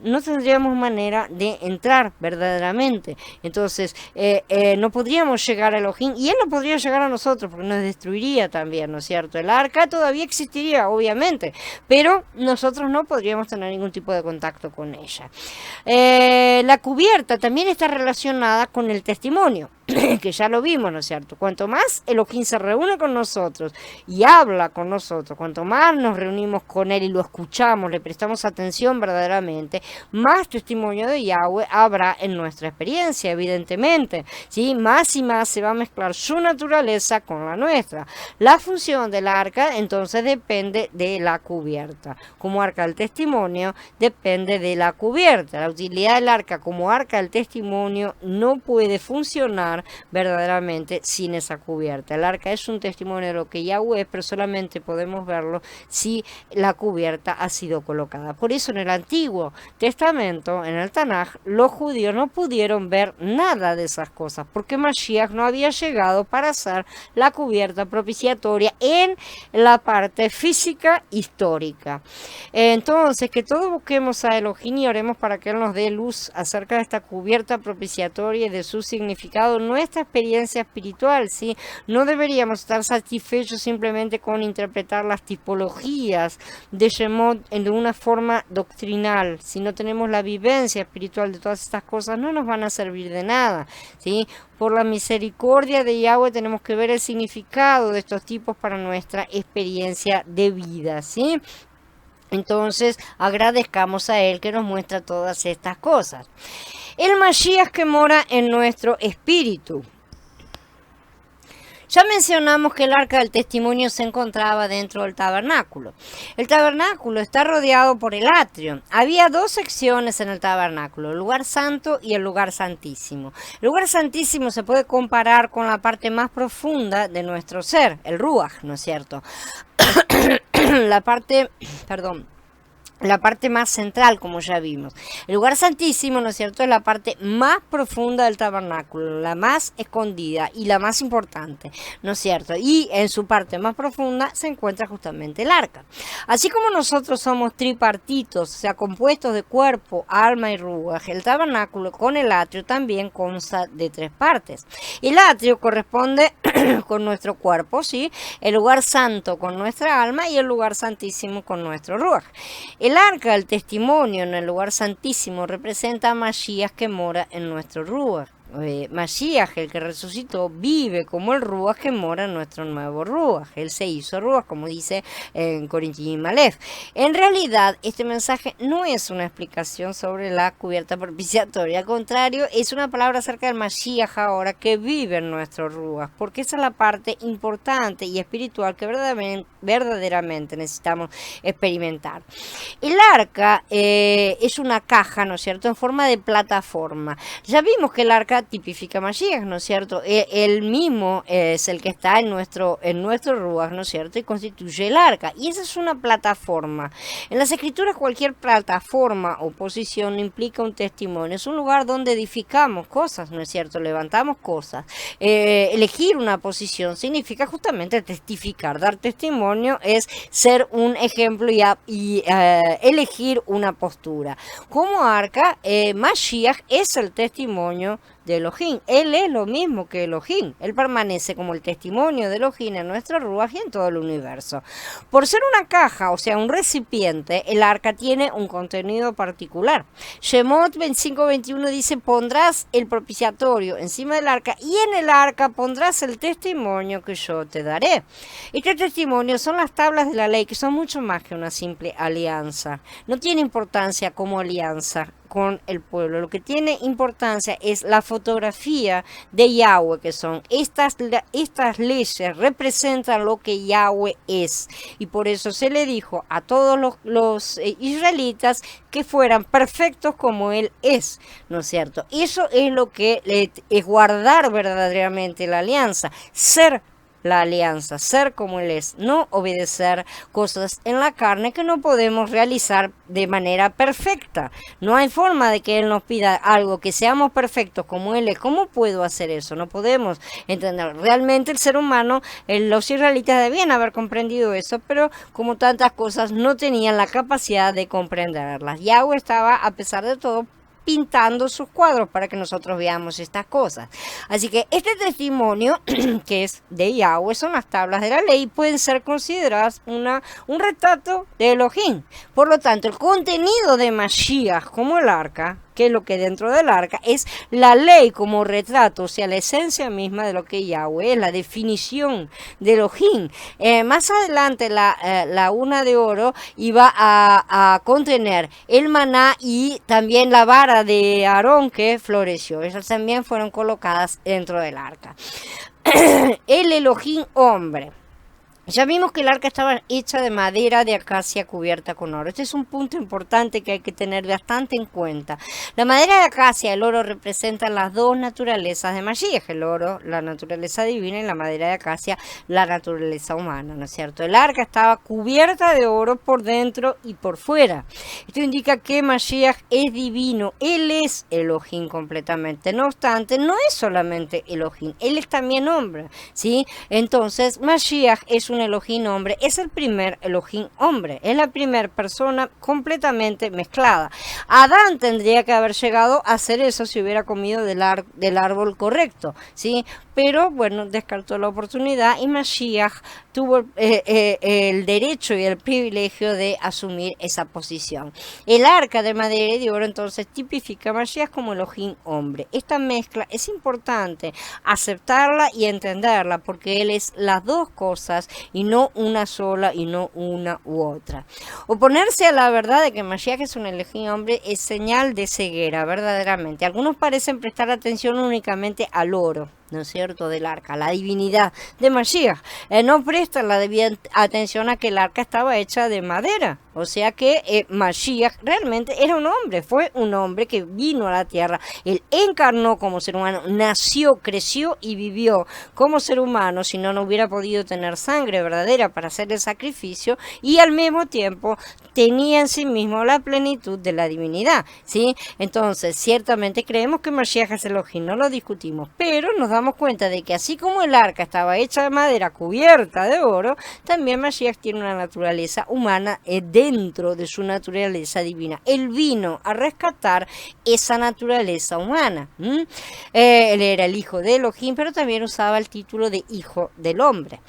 no tendríamos manera de entrar verdaderamente. Entonces no podríamos llegar a Elohim y Él no podría llegar a nosotros porque nos destruiría también, ¿no es cierto? El arca todavía existiría, obviamente, pero nosotros no podríamos tener ningún tipo de contacto con ella. La cubierta también está relacionada con el testimonio, que ya lo vimos, ¿no es cierto? Cuanto más Elohim se reúne con nosotros y habla con nosotros, cuanto más nos reunimos con Él y lo escuchamos, le prestamos atención verdaderamente, más testimonio de Yahweh habrá en nuestra experiencia, evidentemente, ¿sí? Más y más se va a mezclar su naturaleza con la nuestra. La función del arca, entonces, depende de la cubierta. Como arca del testimonio, depende de la cubierta. La utilidad del arca como arca del testimonio no puede funcionar verdaderamente sin esa cubierta. El arca es un testimonio de lo que Yahweh es, pero solamente podemos verlo si la cubierta ha sido colocada. Por eso en el Antiguo Testamento, en el Tanaj, los judíos no pudieron ver nada de esas cosas porque Mashiach no había llegado para hacer la cubierta propiciatoria en la parte física histórica. Entonces, que todos busquemos a Elohim y oremos para que Él nos dé luz acerca de esta cubierta propiciatoria y de su significado, nuestra experiencia espiritual, ¿sí? No deberíamos estar satisfechos simplemente con interpretar las tipologías de Shemot de una forma doctrinal. Si no tenemos la vivencia espiritual de todas estas cosas, no nos van a servir de nada, ¿sí? Por la misericordia de Yahweh tenemos que ver el significado de estos tipos para nuestra experiencia de vida, ¿sí? Entonces, agradezcamos a Él que nos muestra todas estas cosas. El Mashiach que mora en nuestro espíritu. Ya mencionamos que el arca del testimonio se encontraba dentro del tabernáculo. El tabernáculo está rodeado por el atrio. Había dos secciones en el tabernáculo, el lugar santo y el lugar santísimo. El lugar santísimo se puede comparar con la parte más profunda de nuestro ser, el Ruach, ¿no es cierto? la parte más central, como ya vimos. El lugar santísimo, ¿no es cierto?, es la parte más profunda del tabernáculo, la más escondida y la más importante, ¿no es cierto? Y en su parte más profunda se encuentra justamente el arca. Así como nosotros somos tripartitos, o sea, compuestos de cuerpo, alma y ruaj, el tabernáculo con el atrio también consta de 3 partes. El atrio corresponde con nuestro cuerpo, ¿sí?, el lugar santo con nuestra alma y el lugar santísimo con nuestro ruaj. El arca del testimonio en el lugar santísimo representa a Mashiach que mora en nuestro Ruach. Mashiach, el que resucitó, vive como el Ruach que mora en nuestro nuevo Ruach. Él se hizo Ruach, como dice en Corintios Aleph. En realidad, este mensaje no es una explicación sobre la cubierta propiciatoria. Al contrario, es una palabra acerca del Mashiach ahora que vive en nuestro Ruach, porque esa es la parte importante y espiritual que verdaderamente necesitamos experimentar. El arca es una caja, ¿no es cierto?, en forma de plataforma. Ya vimos que el arca tipifica a Mashiach, ¿no es cierto? Él mismo es el que está en nuestro Ruach, ¿no es cierto?, y constituye el arca. Y esa es una plataforma. En las escrituras cualquier plataforma o posición implica un testimonio. Es un lugar donde edificamos cosas, ¿no es cierto?, levantamos cosas. Elegir una posición significa justamente testificar. Dar testimonio es ser un ejemplo y elegir una postura. Como arca, Mashiach es el testimonio de Elohim. Él es lo mismo que Elohim. Él permanece como el testimonio de Elohim en nuestro Ruach y en todo el universo. Por ser una caja, o sea, un recipiente, el arca tiene un contenido particular. Shemot 25:21 dice: pondrás el propiciatorio encima del arca y en el arca pondrás el testimonio que yo te daré. Este testimonio son las tablas de la ley, que son mucho más que una simple alianza. No tiene importancia como alianza con el pueblo. Lo que tiene importancia es la fotografía de Yahweh, que son estas leyes representan lo que Yahweh es, y por eso se le dijo a todos los israelitas que fueran perfectos como él es, ¿no es cierto? Eso es lo que es guardar verdaderamente la alianza, ser la alianza, ser como Él es, no obedecer cosas en la carne que no podemos realizar de manera perfecta. No hay forma de que Él nos pida algo, que seamos perfectos como Él es. ¿Cómo puedo hacer eso? No podemos entender. Realmente el ser humano, los israelitas debían haber comprendido eso, pero como tantas cosas no tenían la capacidad de comprenderlas. Yahweh estaba, a pesar de todo, pintando sus cuadros para que nosotros veamos estas cosas. Así que este testimonio que es de Yahweh, son las tablas de la ley, pueden ser consideradas un retrato de Elohim. Por lo tanto, el contenido de Mashiach como el arca, que es lo que dentro del arca, es la ley como retrato, o sea, la esencia misma de lo que Yahweh es, la definición de Elohim. Más adelante la una de oro iba a contener el maná y también la vara de Aarón que floreció. Esas también fueron colocadas dentro del arca. El Elohim hombre. Ya vimos que el arca estaba hecha de madera de acacia cubierta con oro. Este es un punto importante que hay que tener bastante en cuenta. La madera de acacia, el oro, representan las dos naturalezas de Mashiach. El oro, la naturaleza divina, y la madera de acacia, la naturaleza humana, ¿no es cierto? El arca estaba cubierta de oro por dentro y por fuera. Esto indica que Mashiach es divino. Él es Elohim completamente. No obstante, no es solamente Elohim. Él es también hombre, ¿sí? Entonces, Mashiach es un Elohim hombre, es el primer Elohim hombre, es la primera persona completamente mezclada. Adán tendría que haber llegado a hacer eso si hubiera comido del árbol correcto, ¿sí? Pero bueno, descartó la oportunidad y Mashiach tuvo el derecho y el privilegio de asumir esa posición. El arca de madera y de oro entonces tipifica a Mashiach como Elohim hombre. Esta mezcla es importante aceptarla y entenderla, porque él es las dos cosas y no una sola y no una u otra. Oponerse a la verdad de que Mashiach es un Elohim hombre es señal de ceguera, verdaderamente. Algunos parecen prestar atención únicamente al oro, ¿no es cierto?, del arca, la divinidad de Mashiach. No prestan la debida atención a que el arca estaba hecha de madera. O sea que Mashiach realmente era un hombre, fue un hombre que vino a la tierra. Él encarnó como ser humano, nació, creció y vivió como ser humano, si no, no hubiera podido tener sangre verdadera para hacer el sacrificio, y al mismo tiempo tenía en sí mismo la plenitud de la divinidad, ¿sí? Entonces, ciertamente creemos que Mashiach es Elohim, no lo discutimos, pero nos damos cuenta de que así como el arca estaba hecha de madera cubierta de oro, también Mashiach tiene una naturaleza humana dentro de su naturaleza divina. Él vino a rescatar esa naturaleza humana. Él era el hijo de Elohim, pero también usaba el título de hijo del hombre.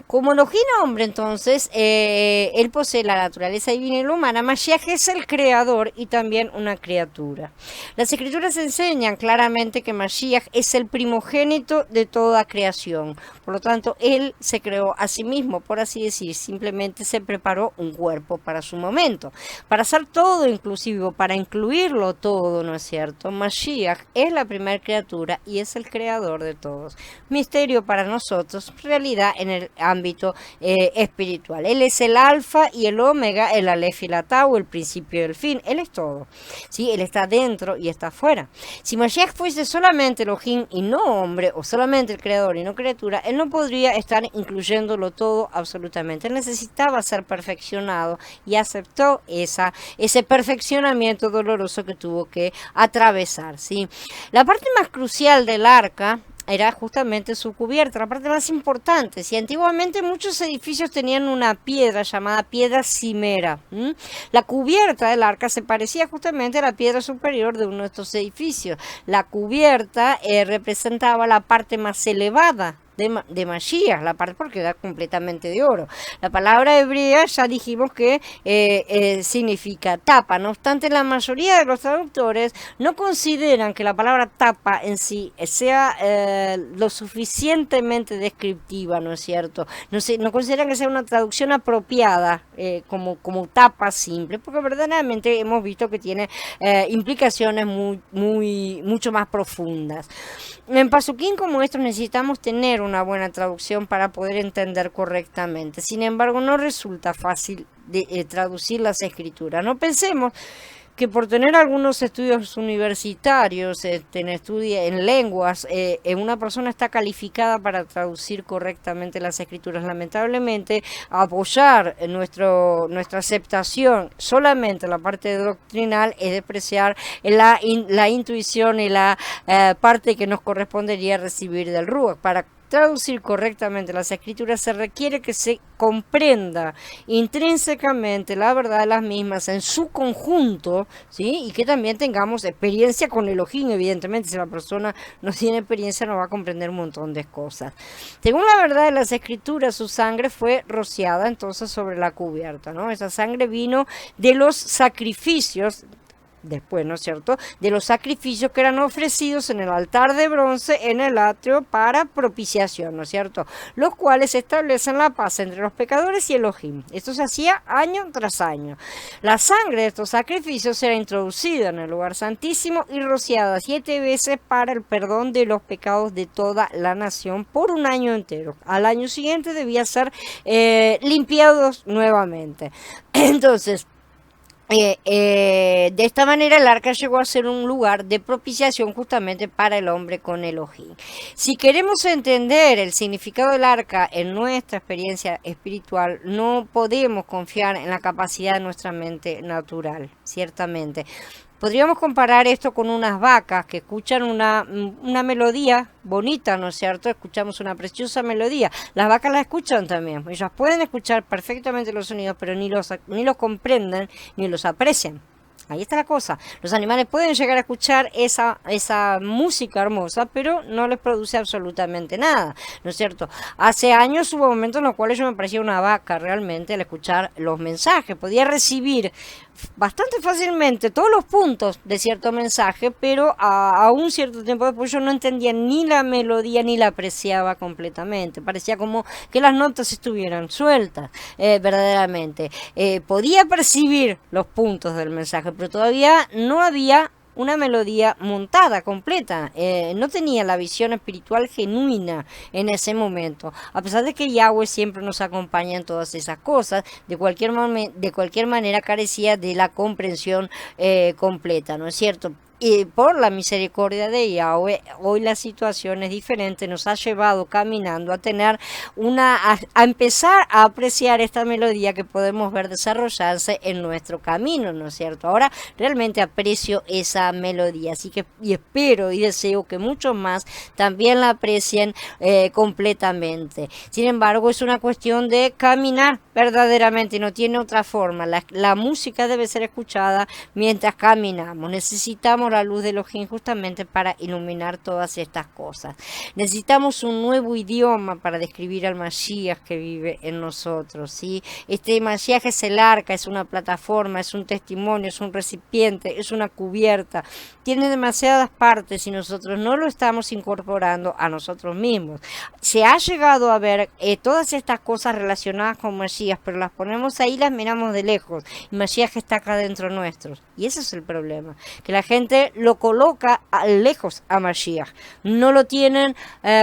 Como Elohim hombre, entonces, él posee la naturaleza divina y la humana. Mashiach es el creador y también una criatura. Las escrituras enseñan claramente que Mashiach es el primogénito de toda creación. Por lo tanto, él se creó a sí mismo, por así decir, simplemente se preparó un cuerpo para su momento. Para hacer todo inclusivo, para incluirlo todo, ¿no es cierto? Mashiach es la primera criatura y es el creador de todos. Misterio para nosotros, realidad en el ámbito espiritual. Él es el alfa y el omega, el alef y la tau, el principio y el fin. Él es todo, ¿sí? Él está dentro y está afuera. Si Mashiach fuese solamente Elohim y no hombre, o solamente el creador y no criatura, él no podría estar incluyéndolo todo absolutamente. Él necesitaba ser perfeccionado y aceptó ese perfeccionamiento doloroso que tuvo que atravesar, ¿sí? La parte más crucial del arca era justamente su cubierta, la parte más importante. Si antiguamente muchos edificios tenían una piedra llamada piedra cimera, la cubierta del arca se parecía justamente a la piedra superior de uno de estos edificios. La cubierta representaba la parte más elevada de Mashiach, la parte porque era completamente de oro. La palabra hebrea ya dijimos que significa tapa. No obstante, la mayoría de los traductores no consideran que la palabra tapa en sí sea lo suficientemente descriptiva, ¿no es cierto? No consideran que sea una traducción apropiada como tapa simple, porque verdaderamente hemos visto que tiene implicaciones mucho más profundas. En Pasuquín como estos necesitamos tener una buena traducción para poder entender correctamente. Sin embargo, no resulta fácil de traducir las escrituras. No pensemos que por tener algunos estudios universitarios, en lenguas, una persona está calificada para traducir correctamente las escrituras. Lamentablemente, apoyar nuestra aceptación solamente en la parte doctrinal es despreciar la intuición y la parte que nos correspondería recibir del Ruach. Para traducir correctamente las escrituras se requiere que se comprenda intrínsecamente la verdad de las mismas en su conjunto, ¿sí? Y que también tengamos experiencia con Elohim. Evidentemente, si la persona no tiene experiencia no va a comprender un montón de cosas. Según la verdad de las escrituras, su sangre fue rociada entonces sobre la cubierta, ¿no? Esa sangre vino de los sacrificios después, ¿no es cierto?, de los sacrificios que eran ofrecidos en el altar de bronce en el atrio para propiciación, ¿no es cierto?, los cuales establecen la paz entre los pecadores y Elohim. Esto se hacía año tras año. La sangre de estos sacrificios era introducida en el lugar santísimo y rociada 7 veces para el perdón de los pecados de toda la nación por un año entero. Al año siguiente debía ser limpiados nuevamente. Entonces, de esta manera el arca llegó a ser un lugar de propiciación justamente para el hombre con Elohim. Si queremos entender el significado del arca en nuestra experiencia espiritual, no podemos confiar en la capacidad de nuestra mente natural, ciertamente. Podríamos comparar esto con unas vacas que escuchan una melodía bonita, ¿no es cierto? Escuchamos una preciosa melodía. Las vacas la escuchan también. Ellas pueden escuchar perfectamente los sonidos, pero ni los comprenden ni los aprecian. Ahí está la cosa. Los animales pueden llegar a escuchar esa música hermosa, pero no les produce absolutamente nada, ¿no es cierto? Hace años hubo momentos en los cuales yo me parecía una vaca realmente al escuchar los mensajes. Podía recibir bastante fácilmente todos los puntos de cierto mensaje, pero a un cierto tiempo después yo no entendía ni la melodía ni la apreciaba completamente. Parecía como que las notas estuvieran sueltas, verdaderamente. Podía percibir los puntos del mensaje, pero todavía no había una melodía montada, completa. No tenía la visión espiritual genuina en ese momento. A pesar de que Yahweh siempre nos acompaña en todas esas cosas, de cualquier manera carecía de la comprensión completa, ¿no es cierto? Y por la misericordia de Yahweh, hoy la situación es diferente, nos ha llevado caminando a tener a empezar a apreciar esta melodía que podemos ver desarrollarse en nuestro camino, ¿no es cierto? Ahora realmente aprecio esa melodía, así que y espero y deseo que muchos más también la aprecien completamente. Sin embargo, es una cuestión de caminar verdaderamente, no tiene otra forma. La música debe ser escuchada mientras caminamos. Necesitamos la luz de Elohim justamente para iluminar todas estas cosas. Necesitamos un nuevo idioma para describir al Mashiach que vive en nosotros, ¿sí? Este Mashiach es el arca, es una plataforma, es un testimonio, es un recipiente, es una cubierta. Tiene demasiadas partes y nosotros no lo estamos incorporando a nosotros mismos. Se ha llegado a ver todas estas cosas relacionadas con Mashiach, pero las ponemos ahí, las miramos de lejos. Y Mashiach está acá dentro nuestro. Y ese es el problema, que la gente lo coloca lejos a Mashiach. No lo tienen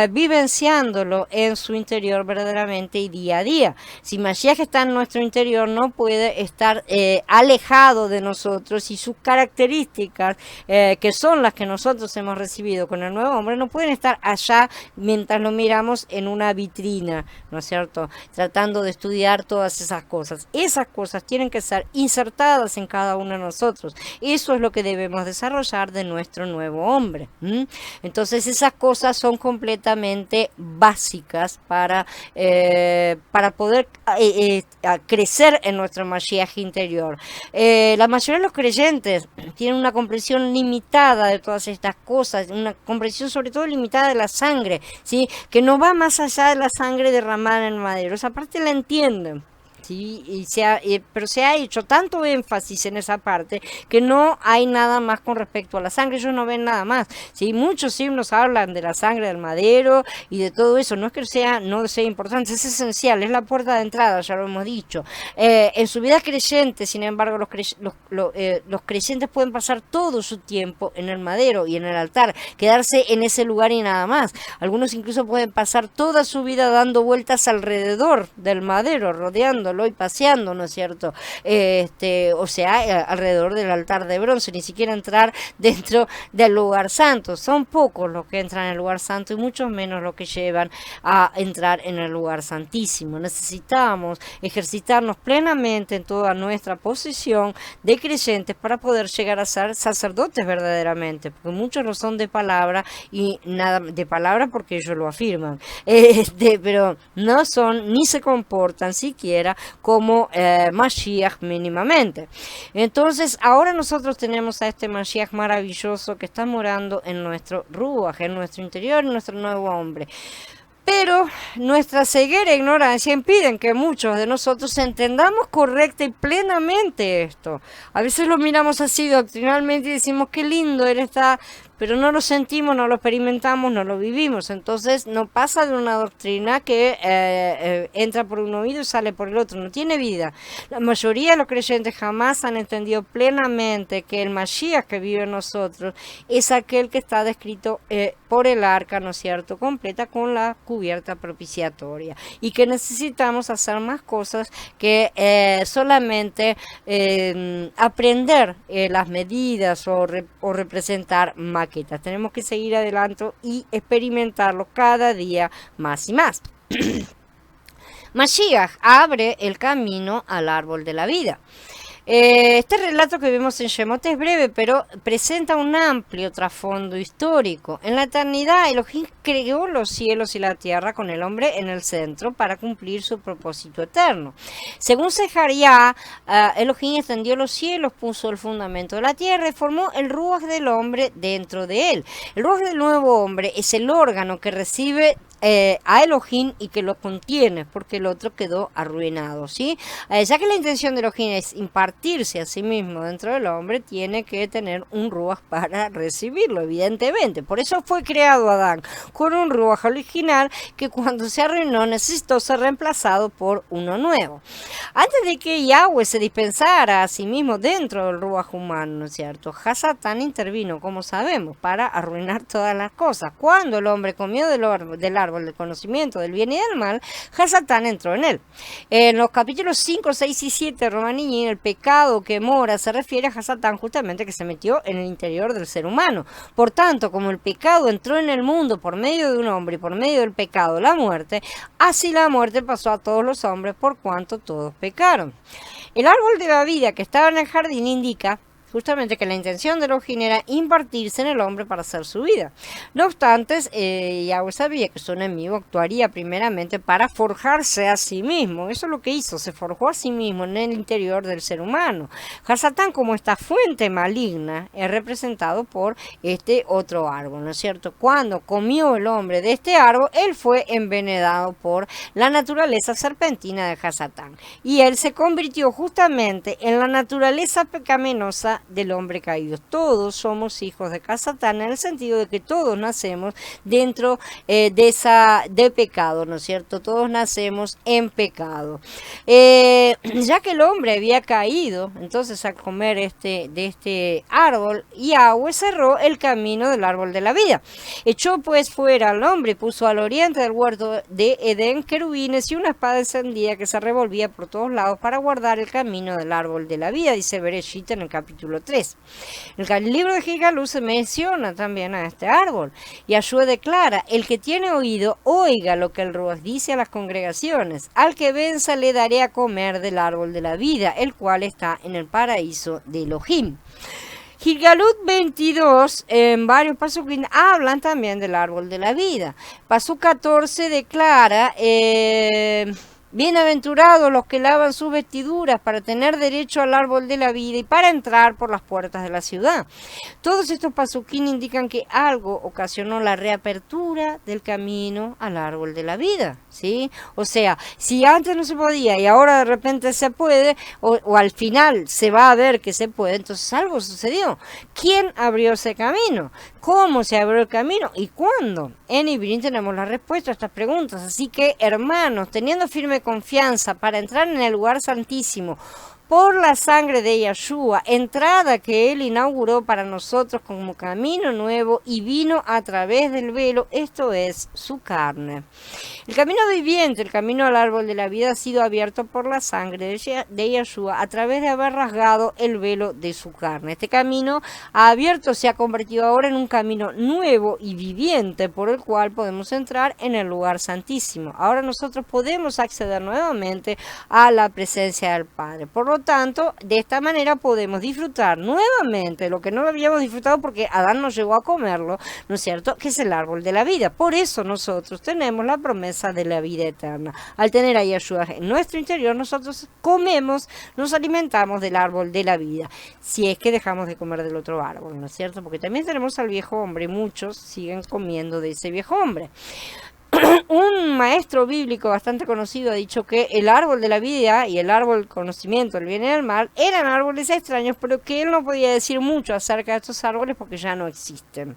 vivenciándolo en su interior verdaderamente y día a día. Si Mashiach está en nuestro interior, no puede estar alejado de nosotros, y sus características, que son las que nosotros hemos recibido con el nuevo hombre, no pueden estar allá mientras lo miramos en una vitrina, ¿no es cierto? Tratando de estudiar todas esas cosas. Esas cosas tienen que ser insertadas en cada uno de nosotros. Eso es lo que debemos desarrollar de nuestro nuevo hombre. Entonces esas cosas son completamente básicas para poder crecer en nuestro Mashiach interior. La mayoría de los creyentes tienen una comprensión limitada de todas estas cosas, una comprensión sobre todo limitada de la sangre, ¿sí? Que no va más allá de la sangre derramada en el madero. Esa parte la entienden. Sí, pero se ha hecho tanto énfasis en esa parte que no hay nada más con respecto a la sangre. Ellos no ven nada más. ¿Sí? Muchos himnos hablan de la sangre del madero y de todo eso. No es que no sea importante, es esencial, es la puerta de entrada, ya lo hemos dicho. En su vida creyente, sin embargo, los creyentes pueden pasar todo su tiempo en el madero y en el altar, quedarse en ese lugar y nada más. Algunos incluso pueden pasar toda su vida dando vueltas alrededor del madero, rodeándolo y paseando, ¿no es cierto? O sea, alrededor del altar de bronce, ni siquiera entrar dentro del lugar santo. Son pocos los que entran en el lugar santo y muchos menos los que llevan a entrar en el lugar santísimo. Necesitamos ejercitarnos plenamente en toda nuestra posición de creyentes para poder llegar a ser sacerdotes verdaderamente, porque muchos lo son de palabra y nada de palabra porque ellos lo afirman, pero no son ni se comportan siquiera como Mashiach mínimamente. Entonces ahora nosotros tenemos a este Mashiach maravilloso que está morando en nuestro Ruach, en nuestro interior, en nuestro nuevo hombre. Pero nuestra ceguera e ignorancia impiden que muchos de nosotros entendamos correcta y plenamente esto. A veces lo miramos así doctrinalmente y decimos qué lindo él está, pero no lo sentimos, no lo experimentamos, no lo vivimos. Entonces no pasa de una doctrina que entra por un oído y sale por el otro, no tiene vida. La mayoría de los creyentes jamás han entendido plenamente que el Mashiach que vive en nosotros es aquel que está descrito por el arca, ¿no es cierto?, completa con la cubierta propiciatoria, y que necesitamos hacer más cosas que solamente aprender las medidas o representar maquetas. Tenemos que seguir adelante y experimentarlo cada día más y más. Mashiach abre el camino al árbol de la vida. Este relato que vemos en Shemot es breve, pero presenta un amplio trasfondo histórico. En la eternidad, Elohim creó los cielos y la tierra con el hombre en el centro para cumplir su propósito eterno. Según Zeharia, Elohim extendió los cielos, puso el fundamento de la tierra y formó el Ruach del hombre dentro de él. El Ruach del nuevo hombre es el órgano que recibe a Elohim y que lo contiene, porque el otro quedó arruinado, ¿sí? Ya que la intención de Elohim es impartirse a sí mismo dentro del hombre, tiene que tener un ruaj para recibirlo, evidentemente. Por eso fue creado Adán con un ruaj original que cuando se arruinó necesitó ser reemplazado por uno nuevo. Antes de que Yahweh se dispensara a sí mismo dentro del ruaj humano, ¿no es cierto? Hasatán intervino, como sabemos, para arruinar todas las cosas. Cuando el hombre comió del árbol del conocimiento del bien y del mal, Hasatán entró en él. En los capítulos 5, 6 y 7 de Romaní, el pecado que mora se refiere a Hasatán justamente que se metió en el interior del ser humano. Por tanto, como el pecado entró en el mundo por medio de un hombre y por medio del pecado la muerte, así la muerte pasó a todos los hombres por cuanto todos pecaron. El árbol de la vida que estaba en el jardín indica justamente que la intención de Elohim era impartirse en el hombre para hacer su vida. No obstante, Yahweh sabía que su enemigo actuaría primeramente para forjarse a sí mismo. Eso es lo que hizo, se forjó a sí mismo en el interior del ser humano. Hasatán, como esta fuente maligna, es representado por este otro árbol, ¿no es cierto? Cuando comió el hombre de este árbol, él fue envenenado por la naturaleza serpentina de Hasatán. Y él se convirtió justamente en la naturaleza pecaminosa del hombre caído. Todos somos hijos de Hasatán en el sentido de que todos nacemos dentro de pecado, ¿no es cierto? Todos nacemos en pecado. Ya que el hombre había caído, entonces al comer de este árbol, Yahweh cerró el camino del árbol de la vida. Echó pues fuera al hombre y puso al oriente del huerto de Edén querubines y una espada encendida que se revolvía por todos lados para guardar el camino del árbol de la vida, dice Bereshit en el capítulo 3. En el libro de Gigalú se menciona también a este árbol. Yahshua declara: el que tiene oído, oiga lo que el Ruach dice a las congregaciones. Al que venza le daré a comer del árbol de la vida, el cual está en el paraíso de Elohim. Gigalut 22, en varios pasukim hablan también del árbol de la vida. Pasuk 14 declara: bienaventurados los que lavan sus vestiduras para tener derecho al árbol de la vida y para entrar por las puertas de la ciudad. Todos estos pasuquín indican que algo ocasionó la reapertura del camino al árbol de la vida, ¿sí? O sea, si antes no se podía y ahora de repente se puede, o al final se va a ver que se puede, entonces algo sucedió. ¿Quién abrió ese camino? ¿Cómo se abrió el camino? ¿Y cuándo? En Ibrín tenemos la respuesta a estas preguntas. Así que, hermanos, teniendo firme confianza para entrar en el lugar santísimo por la sangre de Yahshua, entrada que Él inauguró para nosotros como camino nuevo y vino a través del velo, esto es su carne. El camino viviente, el camino al árbol de la vida, ha sido abierto por la sangre de Yahshua a través de haber rasgado el velo de su carne. Este camino abierto se ha convertido ahora en un camino nuevo y viviente por el cual podemos entrar en el lugar santísimo. Ahora nosotros podemos acceder nuevamente a la presencia del Padre. Por lo tanto, de esta manera podemos disfrutar nuevamente lo que no habíamos disfrutado porque Adán nos llevó a comerlo, ¿no es cierto?, que es el árbol de la vida. Por eso nosotros tenemos la promesa de la vida eterna. Al tener a Yahshua en nuestro interior, nosotros comemos, nos alimentamos del árbol de la vida, si es que dejamos de comer del otro árbol, ¿no es cierto? Porque también tenemos al viejo hombre, muchos siguen comiendo de ese viejo hombre. Un maestro bíblico bastante conocido ha dicho que el árbol de la vida y el árbol del conocimiento, el bien y el mal, eran árboles extraños, pero que él no podía decir mucho acerca de estos árboles porque ya no existen.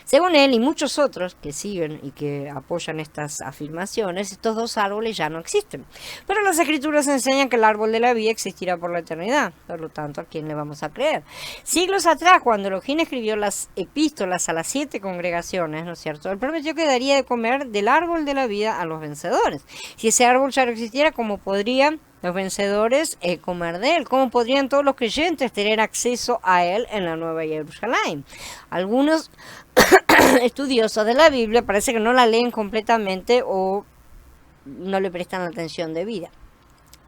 Según él y muchos otros que siguen y que apoyan estas afirmaciones, estos dos árboles ya no existen. Pero las escrituras enseñan que el árbol de la vida existirá por la eternidad. Por lo tanto, ¿a quién le vamos a creer? Siglos atrás, cuando Elohim escribió las epístolas a las 7 congregaciones, ¿no es cierto?, él prometió que daría de comer del árbol de la vida a los vencedores. Si ese árbol ya no existiera, ¿cómo podrían los vencedores comer de él? ¿Cómo podrían todos los creyentes tener acceso a él en la Nueva Jerusalén? Algunos estudiosos de la Biblia parece que no la leen completamente o no le prestan atención debida.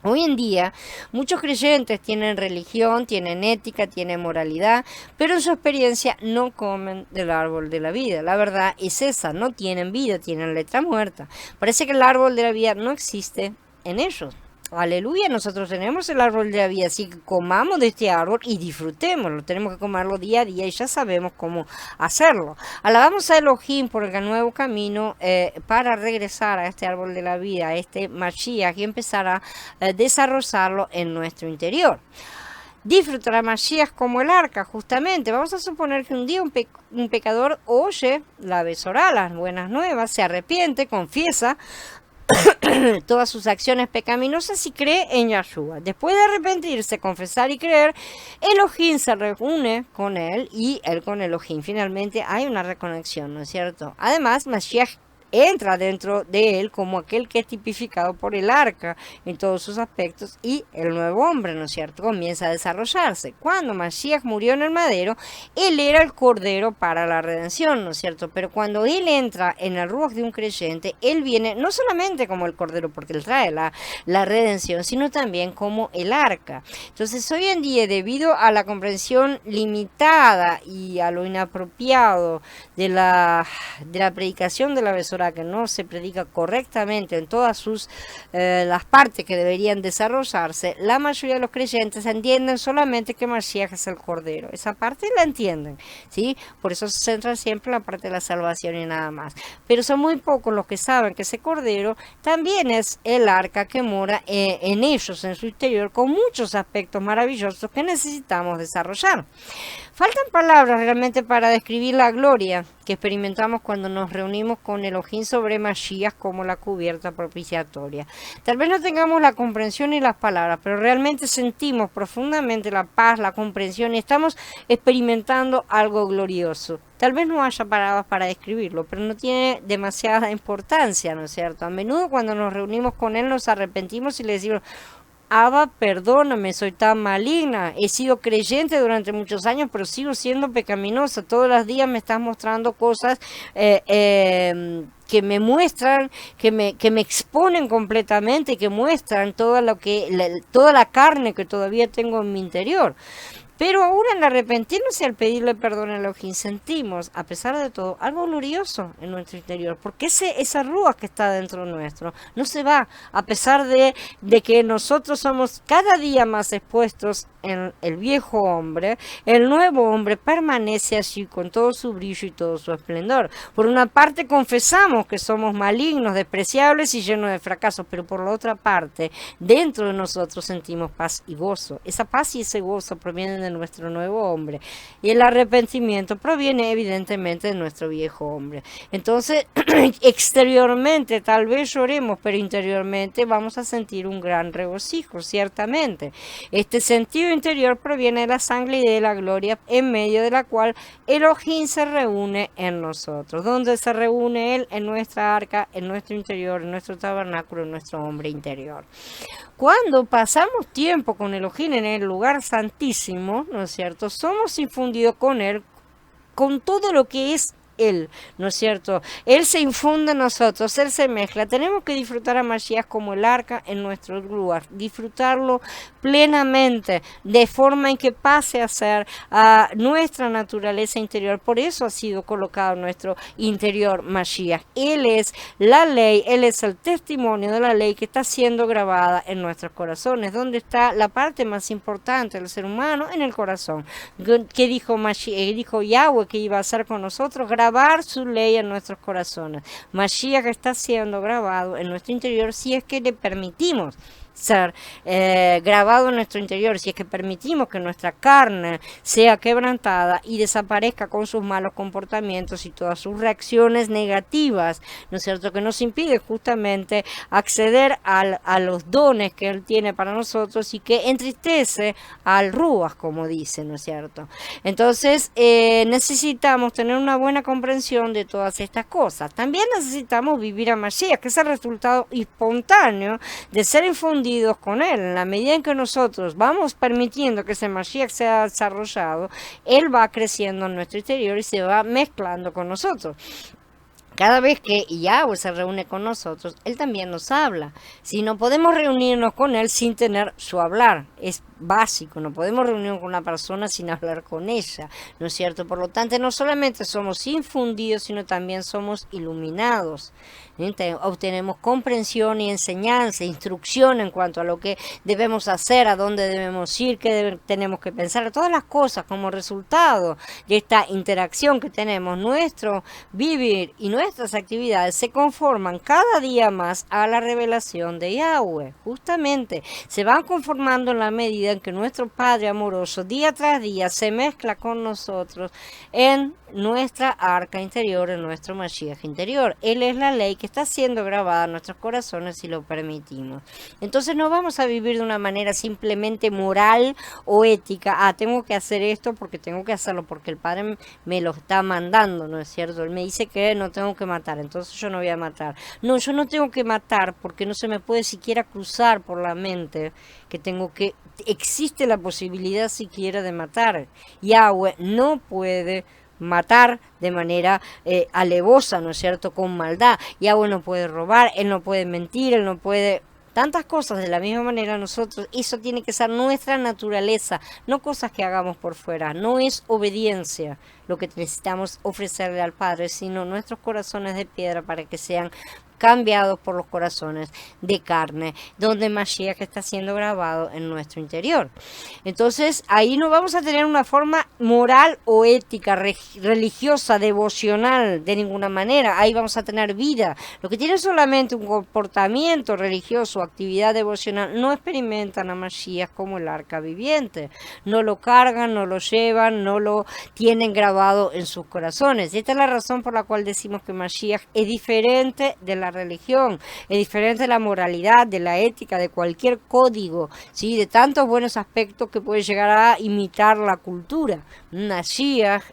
Hoy en día, muchos creyentes tienen religión, tienen ética, tienen moralidad, pero en su experiencia no comen del árbol de la vida. La verdad es esa, no tienen vida, tienen letra muerta. Parece que el árbol de la vida no existe en ellos. Aleluya, nosotros tenemos el árbol de la vida, así que comamos de este árbol y disfrutémoslo. Tenemos que comerlo día a día y ya sabemos cómo hacerlo. Alabamos a Elohim por el nuevo camino para regresar a este árbol de la vida, a este Mashiach, y empezar a desarrollarlo en nuestro interior. Disfrutar a Mashiach como el arca, justamente. Vamos a suponer que un día un pecador oye la Besorá, las buenas nuevas, se arrepiente, confiesa todas sus acciones pecaminosas y cree en Yahshua. Después de arrepentirse, confesar y creer, Elohim se reúne con él y él con Elohim. Finalmente hay una reconexión, ¿no es cierto? Además, Mashiach entra dentro de él como aquel que es tipificado por el arca en todos sus aspectos, y el nuevo hombre, ¿no es cierto?, comienza a desarrollarse. Cuando Mashiach murió en el madero, él era el cordero para la redención, ¿no es cierto? Pero cuando él entra en el ruach de un creyente, él viene no solamente como el cordero, porque él trae la redención, sino también como el arca. Entonces hoy en día, debido a la comprensión limitada y a lo inapropiado de la predicación de la Besorá, que no se predica correctamente en todas sus las partes que deberían desarrollarse, la mayoría de los creyentes entienden solamente que Mashiach es el Cordero. Esa parte la entienden, ¿sí? Por eso se centra siempre en la parte de la salvación y nada más. Pero son muy pocos los que saben que ese Cordero también es el arca que mora en ellos, en su interior, con muchos aspectos maravillosos que necesitamos desarrollar. Faltan palabras realmente para describir la gloria que experimentamos cuando nos reunimos con Elohim sobre Mashiach como la cubierta propiciatoria. Tal vez no tengamos la comprensión y las palabras, pero realmente sentimos profundamente la paz, la comprensión, y estamos experimentando algo glorioso. Tal vez no haya palabras para describirlo, pero no tiene demasiada importancia, ¿no es cierto? A menudo cuando nos reunimos con él nos arrepentimos y le decimos: Abba, perdóname, soy tan maligna, he sido creyente durante muchos años, pero sigo pecaminosa. Todos los días me estás mostrando cosas que me muestran, que me exponen completamente, que muestran toda la carne que todavía tengo en mi interior. Pero aún al arrepentirnos y al pedirle perdón a Elohim, sentimos, a pesar de todo, algo glorioso en nuestro interior, porque esa rúa que está dentro nuestro no se va, a pesar de que nosotros somos cada día más expuestos en el viejo hombre. El nuevo hombre permanece allí con todo su brillo y todo su esplendor. Por una parte confesamos que somos malignos, despreciables y llenos de fracasos, pero por la otra parte, dentro de nosotros sentimos paz y gozo. Esa paz y ese gozo provienen de nuestro nuevo hombre, y el arrepentimiento proviene evidentemente de nuestro viejo hombre. Entonces, exteriormente tal vez lloremos, pero interiormente vamos a sentir un gran regocijo, ciertamente. Este sentido interior proviene de la sangre y de la gloria en medio de la cual Elohim se reúne en nosotros. ¿Dónde se reúne él? En nuestra arca, en nuestro interior, en nuestro tabernáculo, en nuestro hombre interior. Cuando pasamos tiempo con Elohim en el lugar santísimo, ¿no es cierto?, somos infundidos con él, con todo lo que es él, ¿no es cierto? Él se infunde en nosotros, él se mezcla. Tenemos que disfrutar a Mashiach como el arca en nuestro lugar, disfrutarlo plenamente, de forma en que pase a ser nuestra naturaleza interior. Por eso ha sido colocado en nuestro interior Mashiach. Él es la ley, él es el testimonio de la ley que está siendo grabada en nuestros corazones. ¿Dónde está la parte más importante del ser humano? En el corazón. ¿Qué dijo Mashiach? Dijo Yahweh que iba a hacer con nosotros, grabar su ley en nuestros corazones. Mashiach está siendo grabado en nuestro interior si es que le permitimos ser grabado en nuestro interior, si es que permitimos que nuestra carne sea quebrantada y desaparezca con sus malos comportamientos y todas sus reacciones negativas, ¿no es cierto?, que nos impide justamente acceder a los dones que él tiene para nosotros y que entristece al Ruach, como dice, ¿no es cierto? Entonces necesitamos tener una buena comprensión de todas estas cosas. También necesitamos vivir a Mashiach, que es el resultado espontáneo de ser infundido con él. En la medida en que nosotros vamos permitiendo que ese Mashiach sea desarrollado, él va creciendo en nuestro interior y se va mezclando con nosotros. Cada vez que Yahweh se reúne con nosotros, él también nos habla. Si no podemos reunirnos con él sin tener su hablar, es básico, no podemos reunirnos con una persona sin hablar con ella, ¿no es cierto? Por lo tanto, no solamente somos infundidos, sino también somos iluminados. Obtenemos comprensión y enseñanza, instrucción en cuanto a lo que debemos hacer, a dónde debemos ir, qué tenemos que pensar, todas las cosas como resultado de esta interacción que tenemos. Nuestro vivir y nuestras actividades se conforman cada día más a la revelación de Yahweh. Justamente se van conformando en la medida en que nuestro Padre amoroso día tras día se mezcla con nosotros en nuestra arca interior, en nuestro Mashiach interior. Él es la ley que está siendo grabada en nuestros corazones si lo permitimos. Entonces no vamos a vivir de una manera simplemente moral o ética. Tengo que hacer esto porque tengo que hacerlo, porque el Padre me lo está mandando, ¿no es cierto? Él me dice que no tengo que matar, entonces yo no voy a matar. No, yo no tengo que matar porque no se me puede siquiera cruzar por la mente que existe la posibilidad siquiera de matar. Yahweh no puede matar de manera alevosa, ¿no es cierto?, con maldad. Yahweh no puede robar, Él no puede mentir, Él no puede tantas cosas. De la misma manera nosotros, eso tiene que ser nuestra naturaleza, no cosas que hagamos por fuera. No es obediencia lo que necesitamos ofrecerle al Padre, sino nuestros corazones de piedra para que sean cambiados por los corazones de carne, donde Mashiach está siendo grabado en nuestro interior. Entonces ahí no vamos a tener una forma moral o ética, religiosa, devocional, de ninguna manera. Ahí vamos a tener vida. Lo que tienen solamente un comportamiento religioso, actividad devocional, no experimentan a Mashiach como el arca viviente. No lo cargan, no lo llevan, no lo tienen grabado en sus corazones. Y esta es la razón por la cual decimos que Mashiach es diferente de la religión, es diferente de la moralidad, de la ética, de cualquier código, ¿sí?, de tantos buenos aspectos que puede llegar a imitar la cultura. Mashiach,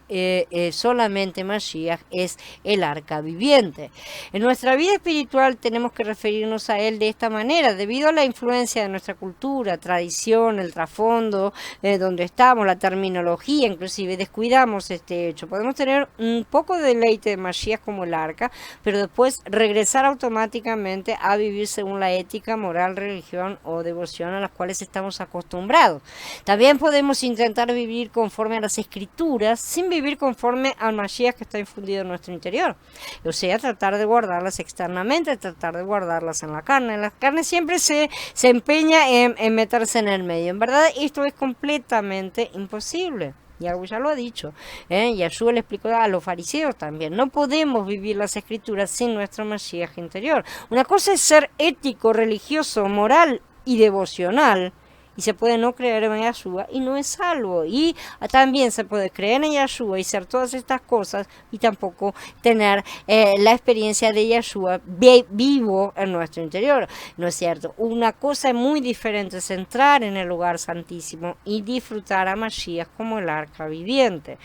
solamente Mashiach es el arca viviente. En nuestra vida espiritual tenemos que referirnos a él de esta manera, debido a la influencia de nuestra cultura, tradición, el trasfondo, donde estamos, la terminología, inclusive descuidamos este hecho. Podemos tener un poco de deleite de Mashiach como el arca, pero después regresar automáticamente a vivir según la ética, moral, religión o devoción a las cuales estamos acostumbrados. También podemos intentar vivir conforme a las escrituras sin vivir conforme al Mashiach que está infundido en nuestro interior. O sea, tratar de guardarlas externamente, tratar de guardarlas en la carne. La carne siempre se empeña en meterse en el medio. En verdad, esto es completamente imposible. Yahweh ya lo ha dicho, Yahshua le explicó a los fariseos también. No podemos vivir las escrituras sin nuestro Mashiach interior. Una cosa es ser ético, religioso, moral y devocional, y se puede no creer en Yahshua y no es salvo. Y también se puede creer en Yahshua y ser todas estas cosas y tampoco tener la experiencia de Yahshua vivo en nuestro interior, ¿no es cierto? Una cosa muy diferente es entrar en el lugar santísimo y disfrutar a Mashiach como el arca viviente.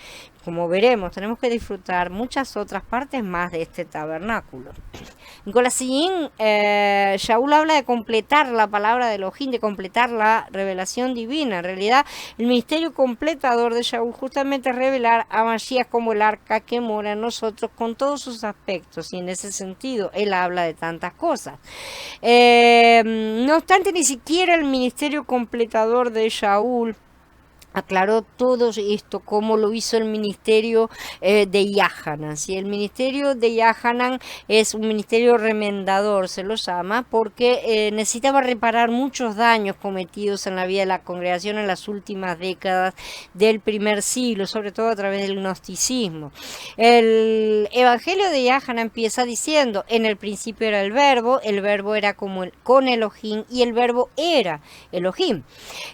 Como veremos, tenemos que disfrutar muchas otras partes más de este tabernáculo. En Colasín, Shaul habla de completar la palabra de Elohim, de completar la revelación divina. En realidad, el ministerio completador de Shaul justamente es revelar a Mashiach como el arca que mora en nosotros con todos sus aspectos. Y en ese sentido, él habla de tantas cosas. No obstante, ni siquiera el ministerio completador de Shaul aclaró todo esto como lo hizo el ministerio de Yahanan. ¿Sí? El ministerio de Yahanan es un ministerio remendador, se lo llama, porque necesitaba reparar muchos daños cometidos en la vida de la congregación en las últimas décadas del primer siglo, sobre todo a través del gnosticismo. El evangelio de Yahanan empieza diciendo: en el principio era el verbo era con Elohim y el verbo era Elohim.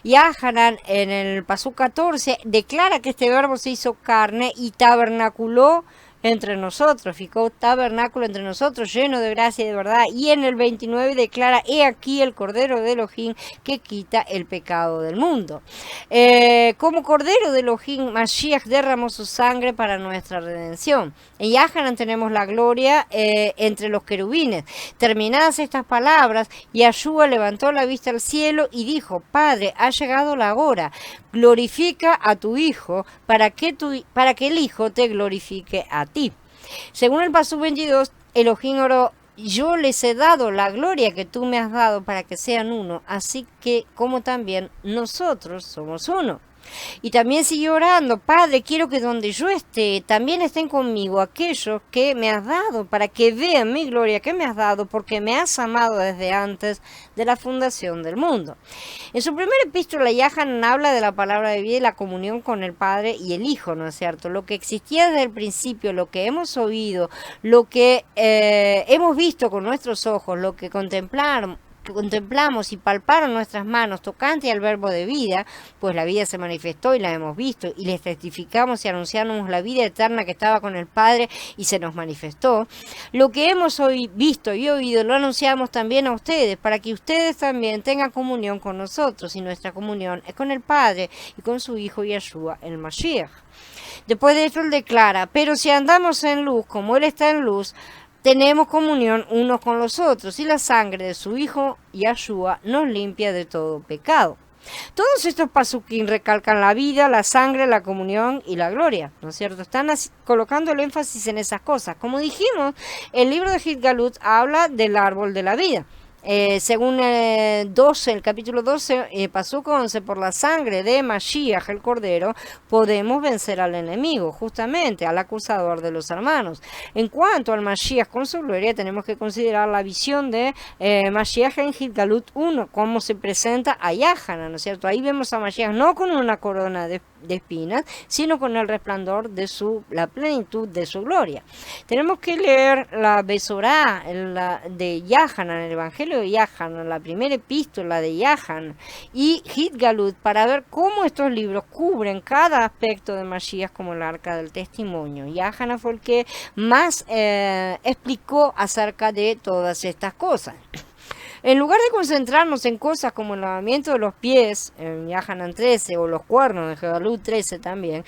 Yahanan en el paso 14 declara que este verbo se hizo carne y tabernaculó entre nosotros, ficó tabernáculo entre nosotros, lleno de gracia y de verdad. Y en el 29 declara: he aquí el Cordero de Elohim que quita el pecado del mundo. Como Cordero de Elohim, Mashiach derramó su sangre para nuestra redención. En Yahanan tenemos la gloria entre los querubines. Terminadas estas palabras, Yahshua levantó la vista al cielo y dijo: Padre, ha llegado la hora, glorifica a tu Hijo, para que el Hijo te glorifique a ti. Según el paso 22, Elohim oró: yo les he dado la gloria que tú me has dado para que sean uno, así que como también nosotros somos uno. Y también siguió orando, Padre, quiero que donde yo esté, también estén conmigo aquellos que me has dado, para que vean mi gloria que me has dado, porque me has amado desde antes de la fundación del mundo. En su primera epístola, Yahanan habla de la palabra de vida y la comunión con el Padre y el Hijo, ¿no es cierto? Lo que existía desde el principio, lo que hemos oído, lo que hemos visto con nuestros ojos, lo que contemplamos y palparon nuestras manos tocante al verbo de vida, pues la vida se manifestó y la hemos visto, y les testificamos y anunciamos la vida eterna que estaba con el Padre y se nos manifestó. Lo que hemos hoy visto y oído lo anunciamos también a ustedes, para que ustedes también tengan comunión con nosotros, y nuestra comunión es con el Padre y con su Hijo Yeshua el Mashiach. Después de esto él declara, pero si andamos en luz como él está en luz, tenemos comunión unos con los otros, y la sangre de su Hijo Yeshua nos limpia de todo pecado. Todos estos pasuquín recalcan la vida, la sangre, la comunión y la gloria, ¿no es cierto? Están colocando el énfasis en esas cosas. Como dijimos, el libro de Hitgalut habla del árbol de la vida. Según el capítulo 12, Pasuk 11, por la sangre de Mashiach, el Cordero, podemos vencer al enemigo, justamente al acusador de los hermanos. En cuanto al Mashiach con su gloria, tenemos que considerar la visión de Mashiach en Hitgalut 1, cómo se presenta a Yahanan, ¿no es cierto? Ahí vemos a Mashiach no con una corona de espinas, sino con el resplandor de la plenitud de su gloria. Tenemos que leer la Besorá de Yahanan, el Evangelio de Yahanan, la primera epístola de Yahanan y Hitgalut, para ver cómo estos libros cubren cada aspecto de Mashiach, como el arca del testimonio. Yahanan fue el que más explicó acerca de todas estas cosas. En lugar de concentrarnos en cosas como el lavamiento de los pies, en Yahanan 13, o los cuernos, en Hitgalut 13 también,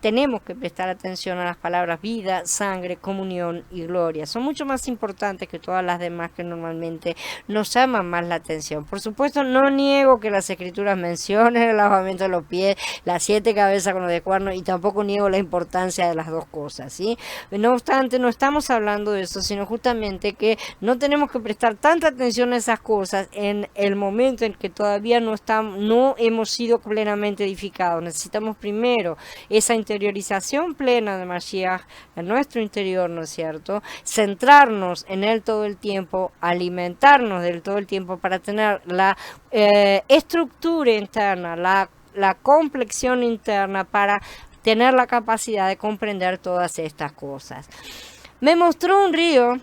tenemos que prestar atención a las palabras vida, sangre, comunión y gloria. Son mucho más importantes que todas las demás que normalmente nos llaman más la atención. Por supuesto, no niego que las escrituras mencionen el lavamiento de los pies, las 7 cabezas con los de cuernos, y tampoco niego la importancia de las dos cosas, ¿sí? No obstante, no estamos hablando de eso, sino justamente que no tenemos que prestar tanta atención a esas cosas en el momento en que todavía no hemos sido plenamente edificados. Necesitamos primero esa interiorización plena de Mashiach en nuestro interior, ¿no es cierto? Centrarnos en él todo el tiempo, alimentarnos de él todo el tiempo, para tener la estructura interna, la complexión interna, para tener la capacidad de comprender todas estas cosas. Me mostró un río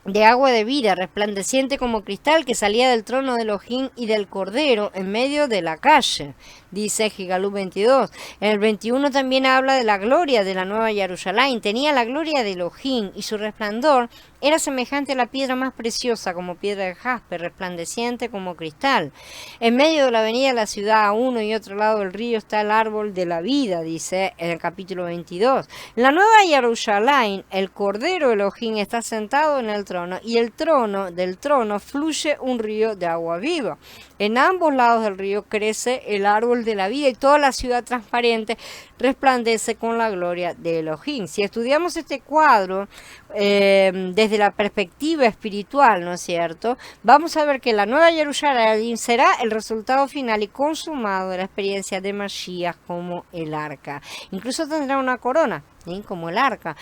de agua de vida, resplandeciente como cristal, que salía del trono de Elohim y del Cordero en medio de la calle, dice Hitgalut 22. En el 21 también habla de la gloria de la nueva Jerusalén. Tenía la gloria de Elohim, y su resplandor era semejante a la piedra más preciosa, como piedra de jaspe, resplandeciente como cristal. En medio de la avenida de la ciudad, a uno y otro lado del río, está el árbol de la vida, dice en el capítulo 22. En la nueva Jerusalén, el Cordero Elohim está sentado en el trono, y del trono fluye un río de agua viva. En ambos lados del río crece el árbol de la vida, y toda la ciudad transparente resplandece con la gloria de Elohim. Si estudiamos este cuadro desde la perspectiva espiritual, ¿no es cierto?, vamos a ver que la nueva Jerusalén será el resultado final y consumado de la experiencia de Mashiach como el arca. Incluso tendrá una corona, ¿sí?, como el arca.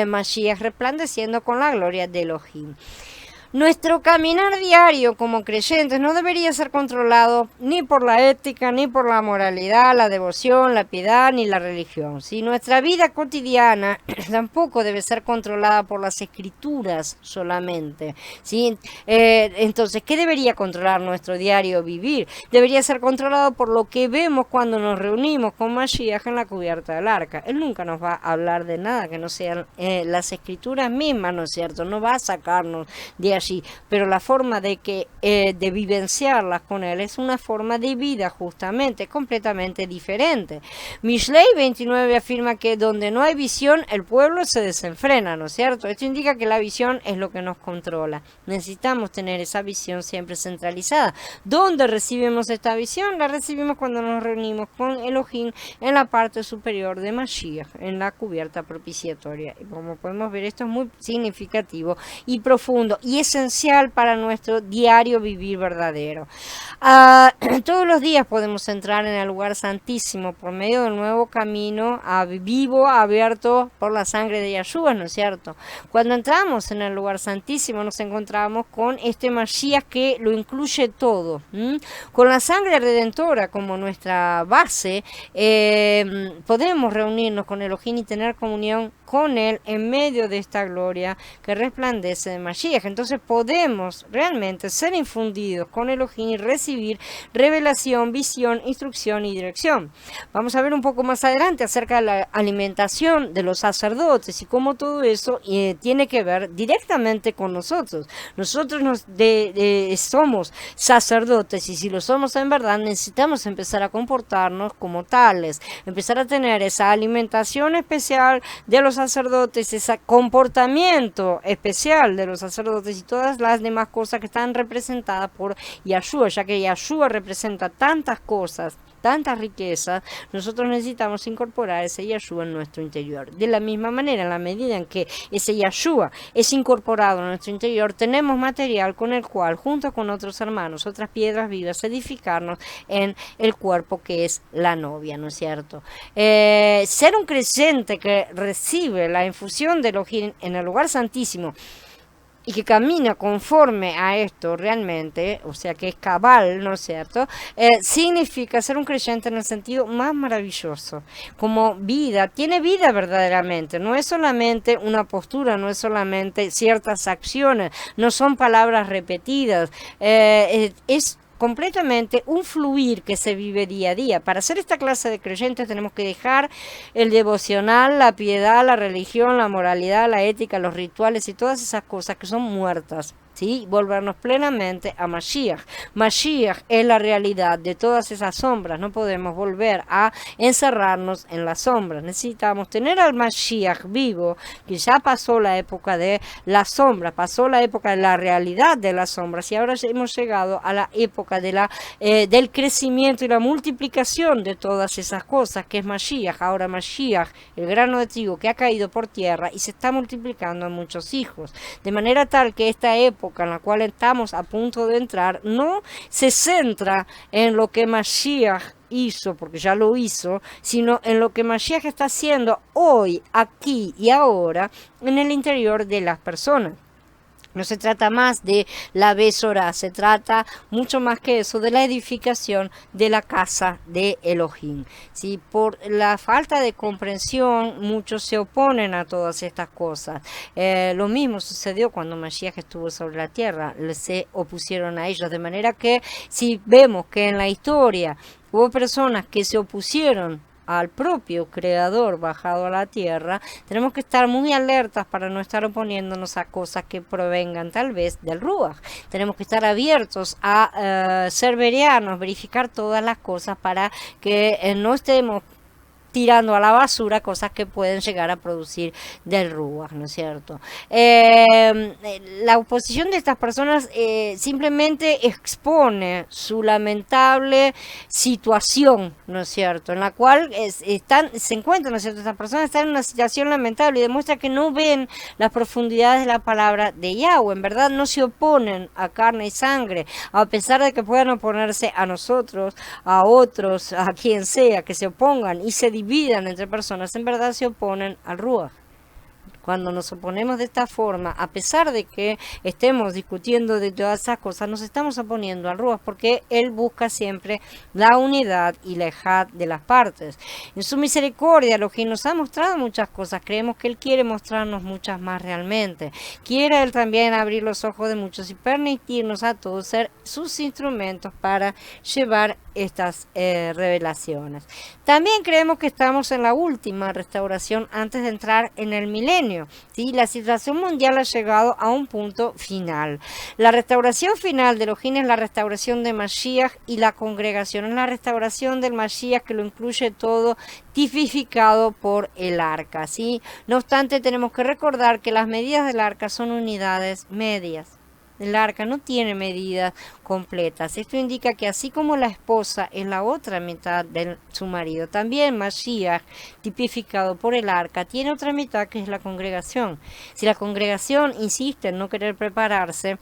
Mashiach resplandeciendo con la gloria de Elohim. Nuestro caminar diario como creyentes no debería ser controlado ni por la ética, ni por la moralidad, la devoción, la piedad, ni la religión. Si nuestra vida cotidiana tampoco debe ser controlada por las escrituras solamente, ¿sí? Entonces, ¿qué debería controlar nuestro diario vivir? Debería ser controlado por lo que vemos cuando nos reunimos con Mashiach en la cubierta del arca. Él nunca nos va a hablar de nada que no sean las escrituras mismas, ¿no es cierto? No va a sacarnos de allí, pero la forma de vivenciarlas con él es una forma de vida justamente, completamente diferente. Mishlei 29 afirma que donde no hay visión, el pueblo se desenfrena, ¿no es cierto? Esto indica que la visión es lo que nos controla. Necesitamos tener esa visión siempre centralizada. ¿Dónde recibimos esta visión? La recibimos cuando nos reunimos con Elohim en la parte superior de Mashiach, en la cubierta propiciatoria. Y como podemos ver, esto es muy significativo y profundo y esencial para nuestro diario vivir verdadero. Todos los días podemos entrar en el lugar santísimo por medio del nuevo camino vivo, abierto por la sangre de Yeshua, ¿no es cierto? Cuando entramos en el lugar santísimo nos encontramos con este Mashiach que lo incluye todo, con la sangre redentora como nuestra base. Podemos reunirnos con Elohim y tener comunión con él en medio de esta gloria que resplandece de Mashiach. Entonces podemos realmente ser infundidos con Elohim y recibir revelación, visión, instrucción y dirección. Vamos a ver un poco más adelante acerca de la alimentación de los sacerdotes y cómo todo eso tiene que ver directamente con nosotros. Nosotros somos sacerdotes y si lo somos en verdad necesitamos empezar a comportarnos como tales, empezar a tener esa alimentación especial de los sacerdotes, ese comportamiento especial de los sacerdotes y todas las demás cosas que están representadas por Yeshua, ya que Yeshua representa tantas cosas, tantas riquezas, nosotros necesitamos incorporar ese Yeshua en nuestro interior. De la misma manera, en la medida en que ese Yeshua es incorporado en nuestro interior, tenemos material con el cual, junto con otros hermanos, otras piedras vivas, edificarnos en el cuerpo que es la novia, ¿no es cierto? Ser un creyente que recibe la infusión de Elohim en el lugar santísimo y que camina conforme a esto realmente, o sea que es cabal, ¿no es cierto? Significa ser un creyente en el sentido más maravilloso, como vida, tiene vida verdaderamente, no es solamente una postura, no es solamente ciertas acciones, no son palabras repetidas, es completamente un fluir que se vive día a día. Para ser esta clase de creyentes tenemos que dejar el devocional, la piedad, la religión, la moralidad, la ética, los rituales y todas esas cosas que son muertas, ¿sí? Volvernos plenamente a Mashiach. Mashiach es la realidad de todas esas sombras. No podemos volver a encerrarnos en las sombras. Necesitamos tener al Mashiach vivo, que ya pasó la época de las sombras, pasó la época de la realidad de las sombras y ahora hemos llegado a la época del crecimiento y la multiplicación de todas esas cosas, que es Mashiach. Ahora Mashiach, el grano de trigo que ha caído por tierra y se está multiplicando en muchos hijos, de manera tal que esta época en la cual estamos a punto de entrar no se centra en lo que Mashiach hizo, porque ya lo hizo, sino en lo que Mashiach está haciendo hoy, aquí y ahora en el interior de las personas. No se trata más de la Besorá, se trata mucho más que eso, de la edificación de la casa de Elohim. ¿Sí? Por la falta de comprensión, muchos se oponen a todas estas cosas. Lo mismo sucedió cuando Mashiach estuvo sobre la tierra, se opusieron a ellos, de manera que si vemos que en la historia hubo personas que se opusieron al propio creador bajado a la tierra, tenemos que estar muy alertas para no estar oponiéndonos a cosas que provengan tal vez del Ruach. Tenemos que estar abiertos a ser verianos, verificar todas las cosas para que no estemos tirando a la basura cosas que pueden llegar a producir del Ruach, ¿no es cierto? La oposición de estas personas simplemente expone su lamentable situación, ¿no es cierto? En la cual se encuentran, ¿no es cierto? Estas personas están en una situación lamentable y demuestra que no ven las profundidades de la palabra de Yahweh. En verdad no se oponen a carne y sangre, a pesar de que puedan oponerse a nosotros, a otros, a quien sea, que se opongan y se dividan entre personas, en verdad se oponen al Ruach. Cuando nos oponemos de esta forma, a pesar de que estemos discutiendo de todas esas cosas, nos estamos oponiendo al Ruach, porque Él busca siempre la unidad y la ejad de las partes. En su misericordia, lo que nos ha mostrado muchas cosas, creemos que Él quiere mostrarnos muchas más realmente. Quiere Él también abrir los ojos de muchos y permitirnos a todos ser sus instrumentos para llevar estas revelaciones. También creemos que estamos en la última restauración antes de entrar en el milenio. testimonio. ¿Sí? La situación mundial ha llegado a un punto final. La restauración final de Elohim es la restauración de Mashiach y la congregación es la restauración del Mashiach, que lo incluye todo, tipificado por el arca. ¿Sí? No obstante, tenemos que recordar que las medidas del arca son unidades medias. El arca no tiene medidas completas. Esto indica que así como la esposa es la otra mitad de su marido, también Mashiach, tipificado por el arca, tiene otra mitad, que es la congregación. Si la congregación insiste en no querer prepararse,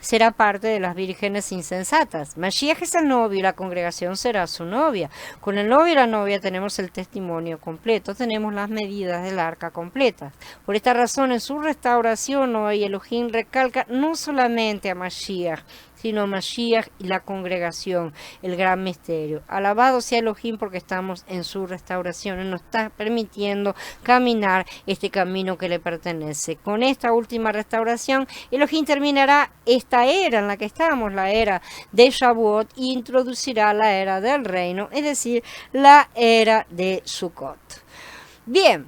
será parte de las vírgenes insensatas. Mashiach es el novio y la congregación será su novia. Con el novio y la novia tenemos el testimonio completo, tenemos las medidas del arca completas. Por esta razón, en su restauración hoy Elohim recalca no solamente a Mashiach, sino a Mashiach y la congregación, el gran misterio. Alabado sea Elohim, porque estamos en su restauración y nos está permitiendo caminar este camino que le pertenece. Con esta última restauración, Elohim terminará esta era en la que estamos, la era de Shavuot, e introducirá la era del reino, es decir, la era de Sukkot. Bien,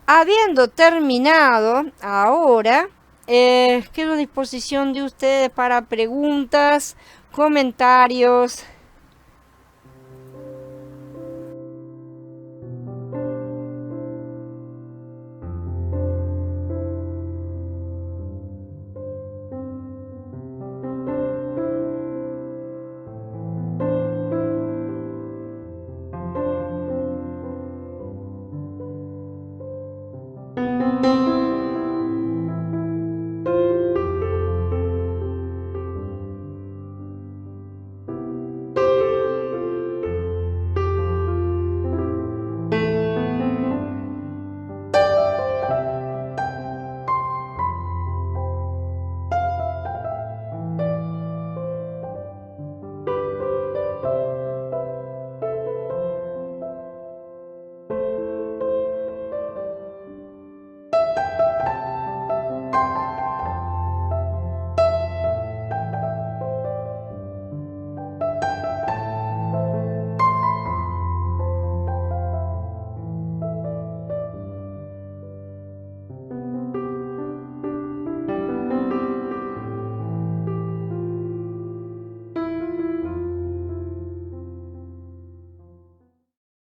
habiendo terminado ahora, quedo a disposición de ustedes para preguntas, comentarios.